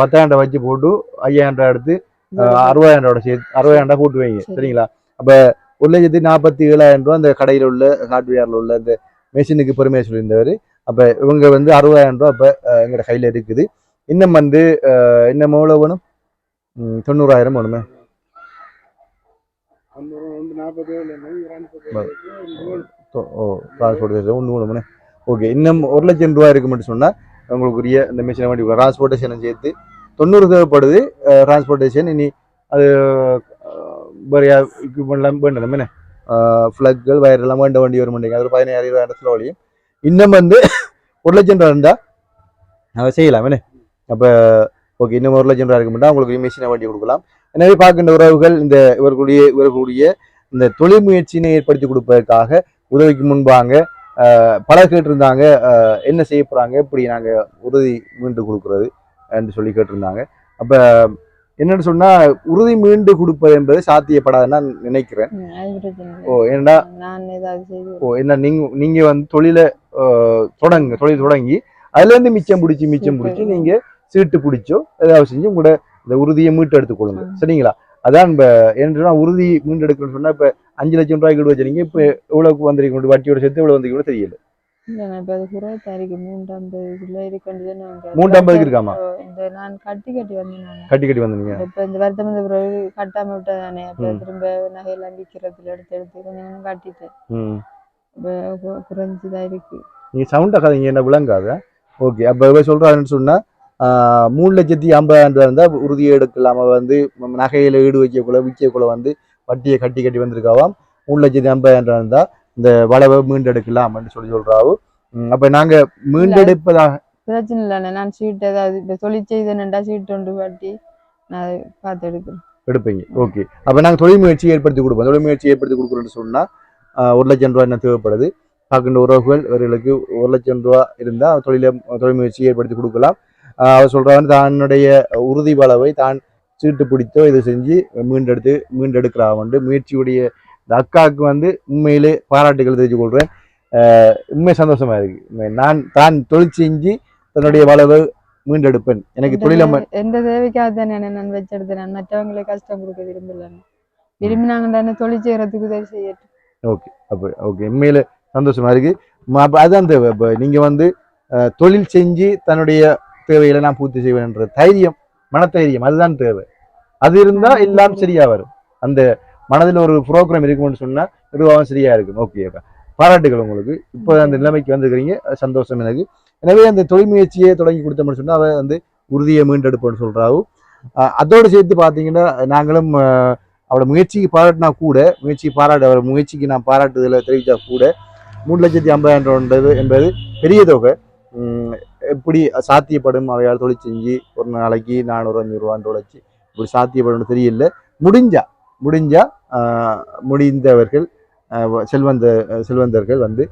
Speaker 2: 10,000 வச்சு போட்டு 5,000 எடுத்து 60,000 சேர்த்து 60,000 போட்டுவீங்க. சரிங்களா? அப்ப 1,47,000 ரூபா அந்த கடையில் உள்ள ஹார்ட்வேர்ல உள்ள அந்த மெஷினுக்கு பெருமையை சொல்லியிருந்தவர். அப்ப இவங்க வந்து 60,000 ரூபா இப்ப எங்களோட கையில இருக்குது. இன்னும் வந்து இன்னும் எவ்வளவு வேணும்? 90,000 வேணுமே. ஓகே, இன்னும் 1,00,000 ரூபாய் இருக்கு மட்டும் சொன்னா உங்களுக்குரிய இந்த மிஷினை வண்டி டிரான்ஸ்போர்டேஷன் சேர்த்து 90 தேவைப்படுது. டிரான்ஸ்போர்டேஷன் இனி அது வேறு எக்யூப்மெண்ட்லாம் வேண்டணும் என்ன, ஃப்ளக்குகள் வயரெல்லாம் வேண்ட வண்டி வர மாட்டேங்க. அது 15,000-20,000 செலவழியும். இன்னும் வந்து 1,00,000 ரூபா இருந்தால் அதை செய்யலாம் என்ன. அப்போ ஓகே, இன்னும் 1,00,000 ரூபா இருக்க மாட்டா உங்களுக்கு மிஷினை வண்டி கொடுக்கலாம். எனவே பார்க்கின்ற உறவுகள் இந்த இவர்களுடைய இந்த தொழில் முயற்சியினை ஏற்படுத்தி கொடுப்பதற்காக உதவிக்கு முன்பாங்க பலர் கேட்டிருந்தாங்க, என்ன செய்ய போகிறாங்க, எப்படி நாங்கள் உதவி மீண்டு கொடுக்குறது என்று சொல்லி கேட்டிருந்தாங்க. அப்ப என்னன்னு சொன்னா உறுதி மீண்டு கொடுப்பது என்பது சாத்தியப்படாதுன்னு நான் நினைக்கிறேன்.
Speaker 1: அது பிரச்சனை
Speaker 2: ஓ
Speaker 1: இல்லை.
Speaker 2: ஏன்னா
Speaker 1: நான் ஏதாவது செய்து
Speaker 2: ஓ என்ன நீங்க வந்து தொழில் தொடங்கி அதுல இருந்து மிச்சம் பிடிச்சி நீங்க சீட்டு பிடிச்சோ ஏதாவது செஞ்சு உங்களோட இந்த உறுதியை மீட்டு எடுத்துக்கொள்ளுங்க. சரிங்களா? அதான் இப்ப என்ன சொன்னா உறுதி மீண்டு எடுக்கணும்னு சொன்னா இப்ப 5 லட்சம் ரூபாய்க்கு வச்சிருக்கீங்க. இப்ப எவ்வளவுக்கு வந்திருக்கீங்க வட்டியோட சேர்த்து எவ்வளவு வந்திருக்கீங்க தெரியல.
Speaker 1: இல்ல நான் இப்ப அது குறைத்தாரிக்கு 350 இருக்குன்னு
Speaker 2: 350 இருக்காமா?
Speaker 1: இந்த நான் கட்டி வந்தேன். நான்
Speaker 2: கட்டி வந்தீங்க.
Speaker 1: இப்ப இந்த வருத்தம் இந்த பிறகு கட்டாம விட்டதானே அப்ப திரும்ப நகையெல்லாம் விற்கிறதுல எடுத்து கொஞ்சம் கட்டிட்டேன். குறைஞ்சுதான் இருக்கு.
Speaker 2: நீங்க சவுண்டா கதைங்க என்ன விளங்காத. ஓகே அப்ப சொல்றாருன்னு சொன்னா 3,50,000 இருந்தா உறுதியை எடுக்கலாம வந்து நகையில ஈடு விற்கக்குள்ள வந்து வட்டியை கட்டி வந்திருக்காவாம். 3,50,000 இருந்தா இந்த வளவை மீண்டெடுக்கலாம் சொல்றாவு. அப்ப நாங்க மீண்டெடுப்பதாக
Speaker 1: பிரச்சனை இல்லைண்ணே. நான் சீட்டு ஏதாவது இப்ப தொழில் செய்தேன்டா சீட்டு ஒன்று வட்டி நான் பார்த்து
Speaker 2: எடுப்பீங்க. ஓகே அப்ப நாங்க தொழில் முயற்சி ஏற்படுத்தி கொடுப்போம். தொழில் முயற்சி ஏற்படுத்தி கொடுக்குறோம்னு சொன்னா 1,00,000 ரூபாய் என்ன தேவைப்படுது பார்க்கின்ற உறவுகள் அவர்களுக்கு 1,00,000 ரூபாய் இருந்தா தொழில் முயற்சி ஏற்படுத்தி கொடுக்கலாம். அவர் சொல்றாங்க தன்னுடைய உறுதி வளவை தான் சீட்டு பிடித்தோ இது செஞ்சு மீண்டெடுக்கிறா வந்து முயற்சியுடைய இந்த அக்காவுக்கு வந்து உண்மையிலே பாராட்டுகள் தெரிவித்துக் கொள்றேன். உண்மை சந்தோஷமா இருக்கு. நான் தான் தொழில் செஞ்சு தன்னுடைய வளவை மீண்டெடுப்பேன். எனக்கு தொழில
Speaker 1: எந்த தேவைக்காக தானே நான் வச்செடுத்தேன். நான் மற்றவங்களுக்கு கஷ்டம் கொடுக்க விரும்பல. விரும்பினாங்க தொழில் செய்யறதுக்கு உதவி செய்யட்டும்.
Speaker 2: ஓகே அப்ப ஓகே உண்மையில சந்தோஷமா இருக்கு. அதுதான் தேவை. இப்போ நீங்க வந்து தொழில் செஞ்சு தன்னுடைய தேவைகளை நான் பூர்த்தி செய்வேன்ற தைரியம் மனத்தைரியம் அதுதான் தேவை. அது இருந்தா எல்லாம் சரியா வரும். அந்த மனதில் ஒரு ப்ரோக்ராம் இருக்கும்னு சொன்னா நிர்வாகம் சரியா இருக்கும். ஓகே பாராட்டுகள் உங்களுக்கு. இப்போ அந்த நிலைமைக்கு வந்துருக்கிறீங்க சந்தோஷம் எனக்கு. எனவே அந்த தொழில் முயற்சியை தொடங்கி கொடுத்தோம்னு சொன்னா அவ வந்து உறுதியை மீண்டெடுப்போம்னு சொல்றாவு. அதோடு சேர்த்து பார்த்தீங்கன்னா நாங்களும் அவரோட முயற்சிக்கு பாராட்டினா கூட அவர் முயற்சிக்கு நான் பாராட்டுதல தெரிவித்தா கூட 3,50,000 என்பது பெரிய தொகை. எப்படி சாத்தியப்படும் அவையால் தொழில் செஞ்சு ஒரு நாளைக்கு 400-500 ரூபான்னு தொலைச்சி இப்படி சாத்தியப்படும் தெரியல. முடிந்தவர்கள் செல்வந்தர்கள் வந்து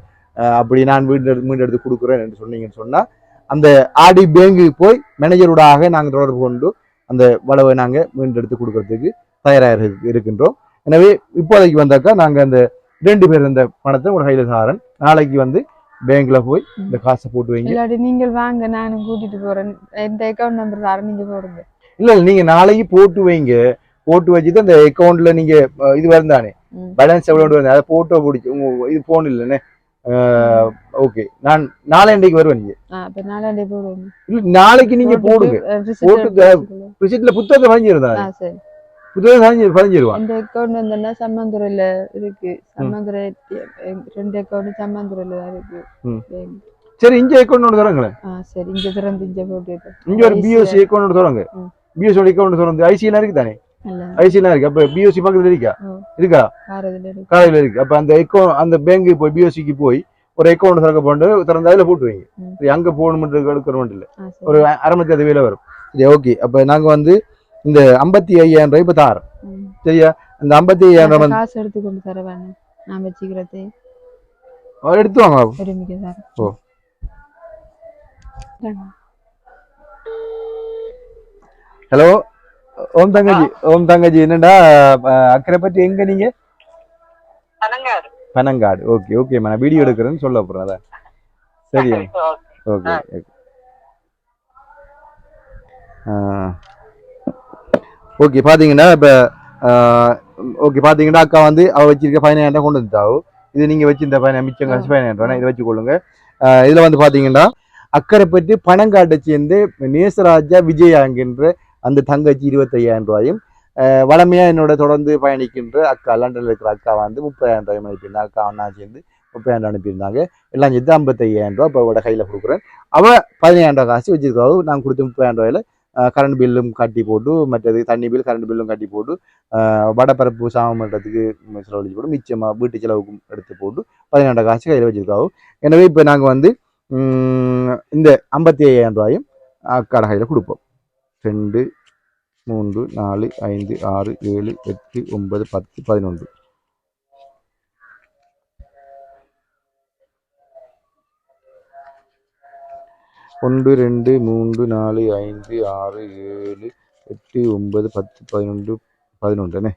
Speaker 2: அப்படி நான் மீண்டெடுத்து கொடுக்குறேன் என்று சொன்னீங்கன்னு சொன்னா அந்த ஆடி பேங்கு போய் மேனேஜரோடாக நாங்கள் தொடர்பு கொண்டு அந்த வளவை நாங்கள் மீண்டெடுத்து கொடுக்கறதுக்கு தயாராக இருக்கின்றோம். எனவே இப்போதைக்கு வந்தாக்கா நாங்கள் அந்த 2 பேர் இந்த பணத்தை ஒரு கையில சாரன் நாளைக்கு வந்து பேங்க்ல போய் இந்த காசை போட்டு வைங்க.
Speaker 1: இல்லாட்டி நீங்கள் வாங்க நானும் கூட்டிட்டு போறேன். இந்த அக்கௌண்ட் நம்பர் சார் நீங்க போடுங்க.
Speaker 2: இல்ல நீங்க நாளைக்கு போட்டு வைங்க. போட்டு வச்சுட்டு அந்த அக்கௌண்ட்ல நீங்க இது வருந்தானே பேலன்ஸ் எவ்வளவு வருது அதை போட்டோ பிடிச்சி இது போன் இல்லைன்னு ஓகே நான் நாளைக்கு வருவேன். நீங்க நாளைக்கு நீங்க போடுங்க. போட்டு ரிசிப்ட்ல புத்தகத்தை வாங்கிருந்தா புத்தகம் பதிஞ்சிருவான்.
Speaker 1: இந்த அக்கௌண்ட் வந்தா சம்மந்துறையில இருக்கு. சம்மந்துறை 2 அக்கௌண்ட் சம்மந்துறையில தான் இருக்கு.
Speaker 2: சரி இங்க அக்கௌண்ட் ஒன்று தரங்களேன்.
Speaker 1: சரி இங்க திறந்து இங்க போட்டு
Speaker 2: இங்க ஒரு பிஓசி அக்கௌண்ட் ஒன்று தரங்க. பிஓசி அக்கௌண்ட் திறந்து ஐசிஎல்லாம் இருக்கு தானே? ஐசிஎல்லாம் இருக்கு. அப்ப பிஓசி பக்கத்துல இருக்கா காலையில இருக்கு. அப்ப அந்த அக்கௌண்ட் அந்த பேங்க்கு போய் பிஓசிக்கு போய் ஒரு அக்கௌண்ட் திறக்க போட்டு திறந்து அதுல போட்டு வைங்க. அங்க போகணும்னு எடுக்கணும் இல்லை ஒரு 6,500 வரும். சரி ஓகே அப்ப நாங்க வந்து இந்த 55,000 ரூபாய் இப்ப தாரோம். சரியா? இந்த 55,000
Speaker 1: காசு எடுத்து கொண்டு தரவானே நான் வச்சுக்கிறதே
Speaker 2: எடுத்து வாங்க. ஓ ஹலோ ஓம் தங்கஜி என்னடா அக்கறை பற்றி எங்க நீங்க? பனங்காடு. ஓகே ஓகே நான் வீடியோ எடுக்கிறேன்னு சொல்ல போறேன். அதான் சரியா? ஓகே ஓகே பாத்தீங்கன்னா இப்ப ஓகே பாத்தீங்கன்னா அக்கா வந்து அவ வச்சிருக்க 15,000 கொண்டு வந்துட்டாவு. இது நீங்க வச்சிருந்த மிச்சம் காசு 15,000 இதை வச்சுக்கொள்ளுங்க. இதுல வந்து பாத்தீங்கன்னா அக்கறை பற்றி பனங்காட்டை சேர்ந்து நேசராஜா விஜயா என்கின்ற அந்த தங்கச்சி 25,000 ரூபாயும் வளமையா என்னோட தொடர்ந்து பயணிக்கின்ற அக்கா லண்டன்ல இருக்கிற அக்கா வந்து 30,000 ரூபாய் அனுப்பியிருந்தாங்க. அக்கா ஒன்னா சேர்ந்து 30,000 அனுப்பியிருந்தாங்க. எல்லாம் சேர்த்து 55,000 ரூபாய் இப்போ அவட கையில கொடுக்குறேன். அவ 15,000 ரூபாய் காசு வச்சிருக்காவு. நான் கொடுத்த 30,000 ரூபாயில கரண்ட் பில்லும் கட்டி போட்டு மற்றது தண்ணி பில் கரண்ட் பில்லும் கட்டி போட்டு வடப்பரப்பு சாமம் பண்ணுறதுக்கு செலவழிச்சு போட்டு மிச்சமாக வீட்டு செலவுக்கும் எடுத்து போட்டு 15,000 காசு கையில் வச்சிருக்காவு. எனவே இப்போ நாங்கள் வந்து இந்த 55,000 ரூபாயும் அக்கா கையில் கொடுப்போம். 2 3 4 5 6 7 8 9 10 11 1 2 3 4 5 6 7 8 9 10 11 11 என்ன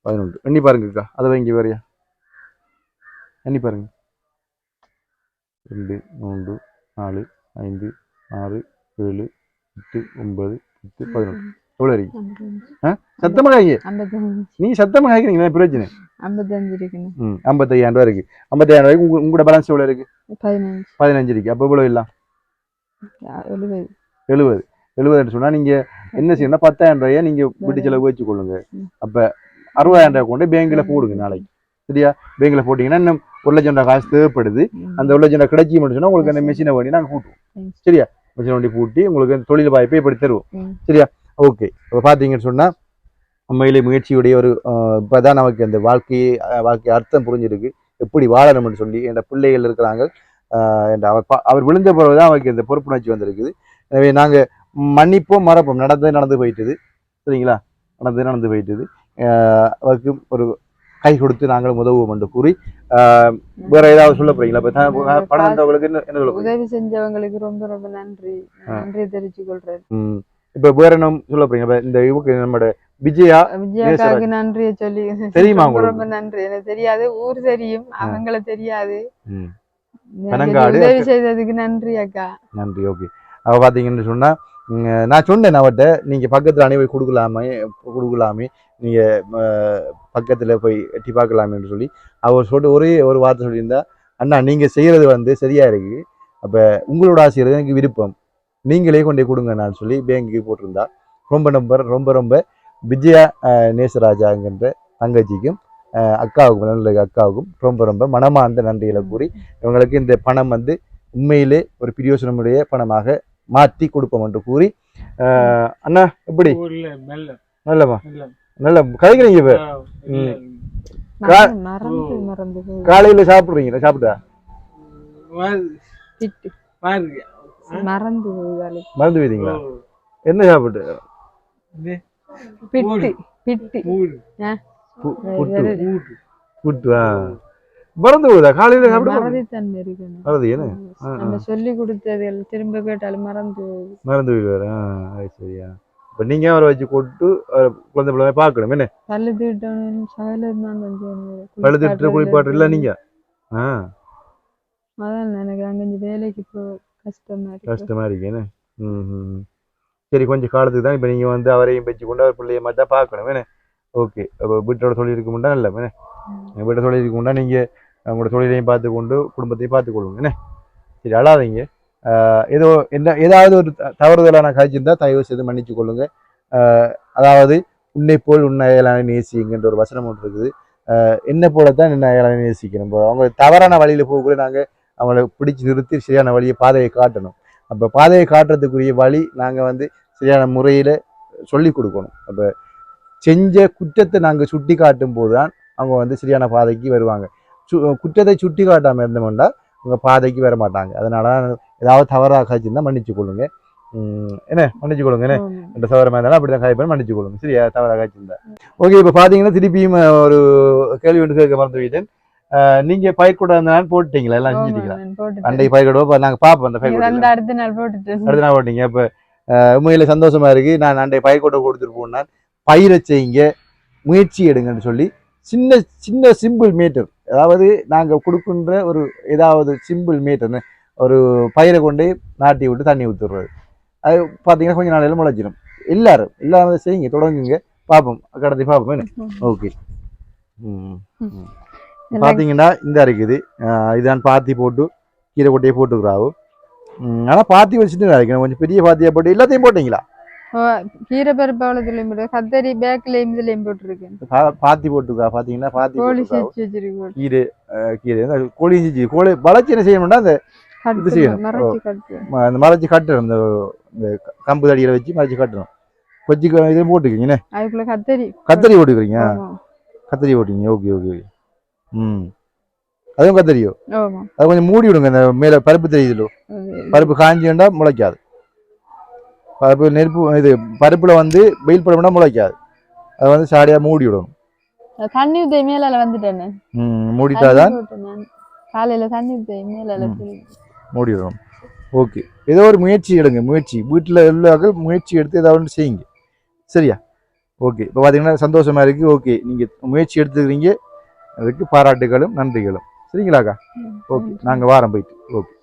Speaker 2: 11 எண்ணி பாருங்கக்கா அதை வாங்கி வரையா எண்ணி பாருங்க 2 3 4 5 6 7 8 9 10 11 எவ்வளோ இருக்கு சத்தமாக காய்ங்க நீ சத்தமாக காய்க்கிறீங்களா பிரச்சனை
Speaker 1: 55 இருக்குண்ணே
Speaker 2: 55,000 ரூபா இருக்கு 55,000 ரூபாய்க்கு உங்களோட பேலன்ஸ் எவ்வளோ இருக்கு 15 இருக்கு அப்போ எவ்வளோ இல்லை 70 சொன்னா நீங்க என்ன செய்யணும் 10,000 ரூபாயை நீங்க வீட்டு செலவு வச்சுக்கொள்ளுங்க அப்ப 60,000 ரூபாய் கொண்டு பேங்க்ல போடுங்க நாளைக்கு சரியா பேங்க்ல போட்டீங்கன்னா இன்னும் 1,00,000 ரூபாய் காசு தேவைப்படுது அந்த 1,00,000 ரூபாய் கிடைச்சி சொன்னா உங்களுக்கு அந்த மெஷினை வண்டி நாங்கள் கூட்டுவோம் சரியா மெஷினை வண்டி பூட்டி உங்களுக்கு தொழில் வாய்ப்பை இப்படி தருவோம் சரியா ஓகே இப்போ பார்த்தீங்கன்னு சொன்னா உண்மையிலே முயற்சியுடைய ஒரு இப்பதான் நமக்கு அந்த வாழ்க்கை அர்த்தம் புரிஞ்சிருக்கு எப்படி வாழணும்னு சொல்லி என் பிள்ளைகள் இருக்கிறாங்க அவர் விழுந்த பிறகுதான் அவருக்கு இந்த பொறுப்புணர்ச்சி வந்திருக்குது எனவே நாங்கள் மன்னிப்போம் மறப்போம் நடந்து போயிட்டுது சரிங்களா நடந்து போயிட்டுது அவருக்கு ஒரு கை கொடுத்து நாங்களும் உதவுவோம் என்று கூறி வேற ஏதாவது சொல்ல போறீங்களா இப்ப பணம் வந்தவங்களுக்கு என்ன சொல்ல
Speaker 1: உதவி செஞ்சவங்களுக்கு ரொம்ப ரொம்ப நன்றி தெரிவித்துக் கொள்றேன்
Speaker 2: இப்ப வேற என்ன சொல்ல போறீங்க இந்த இவங்க நம்மளோட
Speaker 1: விஜயாக்காக்கு நன்றியை சொல்லி
Speaker 2: தெரியுமா
Speaker 1: ரொம்ப நன்றி எனக்கு தெரியாது ஊர் தெரியும் அவங்கள தெரியாது
Speaker 2: பனங்காடு
Speaker 1: உதவி செய்ததுக்கு நன்றி அக்கா
Speaker 2: நன்றி ஓகே அவ பாத்தீங்கன்னு சொன்னா நான் சொன்னேன் அவட்ட நீங்க பக்கத்துல அனைவரும் கொடுக்கலாமே நீங்க பக்கத்துல போய் எட்டி பார்க்கலாமேன்னு சொல்லி அவர் சொல்லிட்டு ஒரே ஒரு வார்த்தை சொல்லியிருந்தா அண்ணா நீங்க செய்யறது சரியா இருக்கு அப்ப உங்களோட ஆசைறது எனக்கு விருப்பம் நீங்களே கொண்டே கொடுங்க நான் சொல்லி பேங்குக்கு போட்டிருந்தா ரொம்ப விஜயா நேசராஜாங்கிற தங்கச்சிக்கும் அக்காவுக்கும் ரொம்ப மனமார்ந்த நன்றிகளை கூறி இவங்களுக்கு இந்த பணம் உண்மையிலே ஒரு பிரயோசனமுடைய பணமாக மாற்றி கொடுப்போம் என்று கூறி அண்ணா எப்படி நல்லமா நல்ல கதைக்கிறீங்க காலையில சாப்பிடுறீங்களா சாப்பிட்டா மறந்து போயிட்டீங்களா என்ன சாப்பிட்டு புட்டு மறந்து போகுதா காலையில சாப்பிட்டு
Speaker 1: சொல்லி கொடுத்தது திரும்ப கேட்டாலும் மறந்து
Speaker 2: போயிடுவாரு சரியா இப்ப நீங்க அவரை வச்சு கொட்டு குழந்தை பிள்ளை பார்க்கணும் என்ன பழுதுட்டு குளிப்பாட்டு இல்ல நீங்க
Speaker 1: அதான் எனக்கு அங்க வேலைக்கு கஷ்டமா
Speaker 2: இருக்கு என்ன சரி கொஞ்சம் காலத்துக்கு தான் இப்ப நீங்க அவரையும் வச்சு கொண்டு அவர் பிள்ளைய மாதிரி தான் பார்க்கணும் என்ன ஓகே அப்போ வீட்டோட தொழில் இருக்க முண்டா இல்லை என்ன வீட்டோட தொழில் இருக்க முண்டா நீங்க உங்களோட தொழிலையும் பார்த்து கொண்டு குடும்பத்தையும் பார்த்துக்கொள்ளுங்க என்ன சரி அழாதீங்க ஏதாவது ஒரு தவறுதலாக நான் காய்ச்சிருந்தா தயவு செய்து மன்னிச்சு கொள்ளுங்க அதாவது உன்னை போல் உன்னை அயலானை நேசிங்கன்ற ஒரு வசனம் ஒன்று இருக்குது என்ன போலத்தான் என்ன அயலானை நேசிக்கணும் அவங்க தவறான வழியில போகக்கூட நாங்கள் அவங்கள பிடிச்சி நிறுத்தி சரியான வழியை பாதையை காட்டணும் அப்போ பாதையை காட்டுறதுக்குரிய வழி நாங்கள் சரியான முறையில் சொல்லி கொடுக்கணும் அப்போ செஞ்ச குற்றத்தை நாங்கள் சுட்டி காட்டும் போது தான் அவங்க சரியான பாதைக்கு வருவாங்க குற்றத்தை சுட்டி காட்டாமல் இருந்தோம்னா அவங்க பாதைக்கு வர மாட்டாங்க அதனால ஏதாவது தவறாக காய்ச்சிருந்தா மன்னிச்சு கொள்ளுங்க என்ன மன்னிச்சு கொள்ளுங்க என்ன என்ற சவரமாக இருந்தாலும் அப்படிதான் காய்ப்பேன் மன்னிச்சு கொள்ளுங்க சரியா தவறாக காய்ச்சிருந்தா ஓகே இப்போ பார்த்தீங்கன்னா திருப்பியும் ஒரு கேள்வி ஒன்று கேட்க மறந்து போயிட்டேன் நீங்க பயிர்கூட போட்டீங்களா எல்லாம் செஞ்சுட்டீங்களா அன்றைக்கு பயிர்கூட நாங்க பாப்போம் அந்த பயிர்கூட அடுத்த நாள் போட்டீங்க அப்ப உண்மையில சந்தோஷமா இருக்கு நான் அன்றைய பயிர்கூட கொடுத்துட்டு போனேன் பயிரை செய்யுங்க முயற்சி எடுங்கன்னு சொல்லி சின்ன சிம்பிள் மீட்டர் அதாவது நாங்க கொடுக்கின்ற ஒரு ஏதாவது சிம்பிள் மீட்டர்னு ஒரு பயிரை கொண்டு நாட்டி விட்டு தண்ணி ஊத்துடுறது அது பாத்தீங்கன்னா கொஞ்சம் நாளையில முளைச்சிடும் எல்லாரும் செய்யுங்க தொடங்குங்க பார்ப்போம் கடத்தி பார்ப்போம் ஓகே பாத்தீங்கன்னா இந்த இருக்குது இதான் பாத்தி போட்டு கீரை கொட்டையை போட்டுக்கிறாவோ ஆனா பாத்தி வச்சுட்டு நினைக்கிறேன் கொஞ்சம் பெரிய பாத்தியா போட்டு எல்லாத்தையும் போட்டீங்களா
Speaker 1: கீரை பருப்பாவளத்துலயும் போட்டு கத்தரி பேக்லயும் இதுலயும் போட்டுருக்கேன்
Speaker 2: பாத்தி போட்டுக்கா பாத்தீங்கன்னா பாத்தி கீரை கோழி வளர்ச்சி என்ன செய்யணும்னா அந்த இது செய்யணும் அந்த மறைச்சி கட்டணும் இந்த கம்பு தடியில வச்சு மறைச்சி கட்டணும் கொஞ்சம் இதையும் போட்டுக்கிறீங்க
Speaker 1: அதுக்குள்ள
Speaker 2: கத்தரி போட்டுக்கிறீங்க கத்தரி போட்டீங்க ஓகே அதுவும் கத்தரியோ அது கொஞ்சம் மூடி விடுங்க இந்த மேல பருப்பு தெரியுதுலோ பருப்பு காஞ்சிண்டா முளைக்காது பருப்பு நெருப்பு இது பருப்புல வெயில் பருப்புனா முளைக்காது அது சாடியா மூடி விடணும்
Speaker 1: தண்ணி ஊத்தி மேல வந்துட்டேன்
Speaker 2: மூடிட்டாதான்
Speaker 1: காலையில தண்ணி ஊத்தி மேல
Speaker 2: மூடி விடணும் ஓகே ஏதோ ஒரு முயற்சி எடுங்க வீட்டுல எல்லாரும் முயற்சி எடுத்து ஏதாவது ஒன்று செய்யுங்க சரியா? ஓகே, இப்போ பார்த்தீங்கன்னா சந்தோஷமா இருக்கு. ஓகே, நீங்க முயற்சி எடுத்துக்கிறீங்க, அதுக்கு பாராட்டுகளும் நன்றிகளும். சரிங்களாக்கா? ஓகே, நாங்கள் வாரம் போயிட்டு. ஓகே.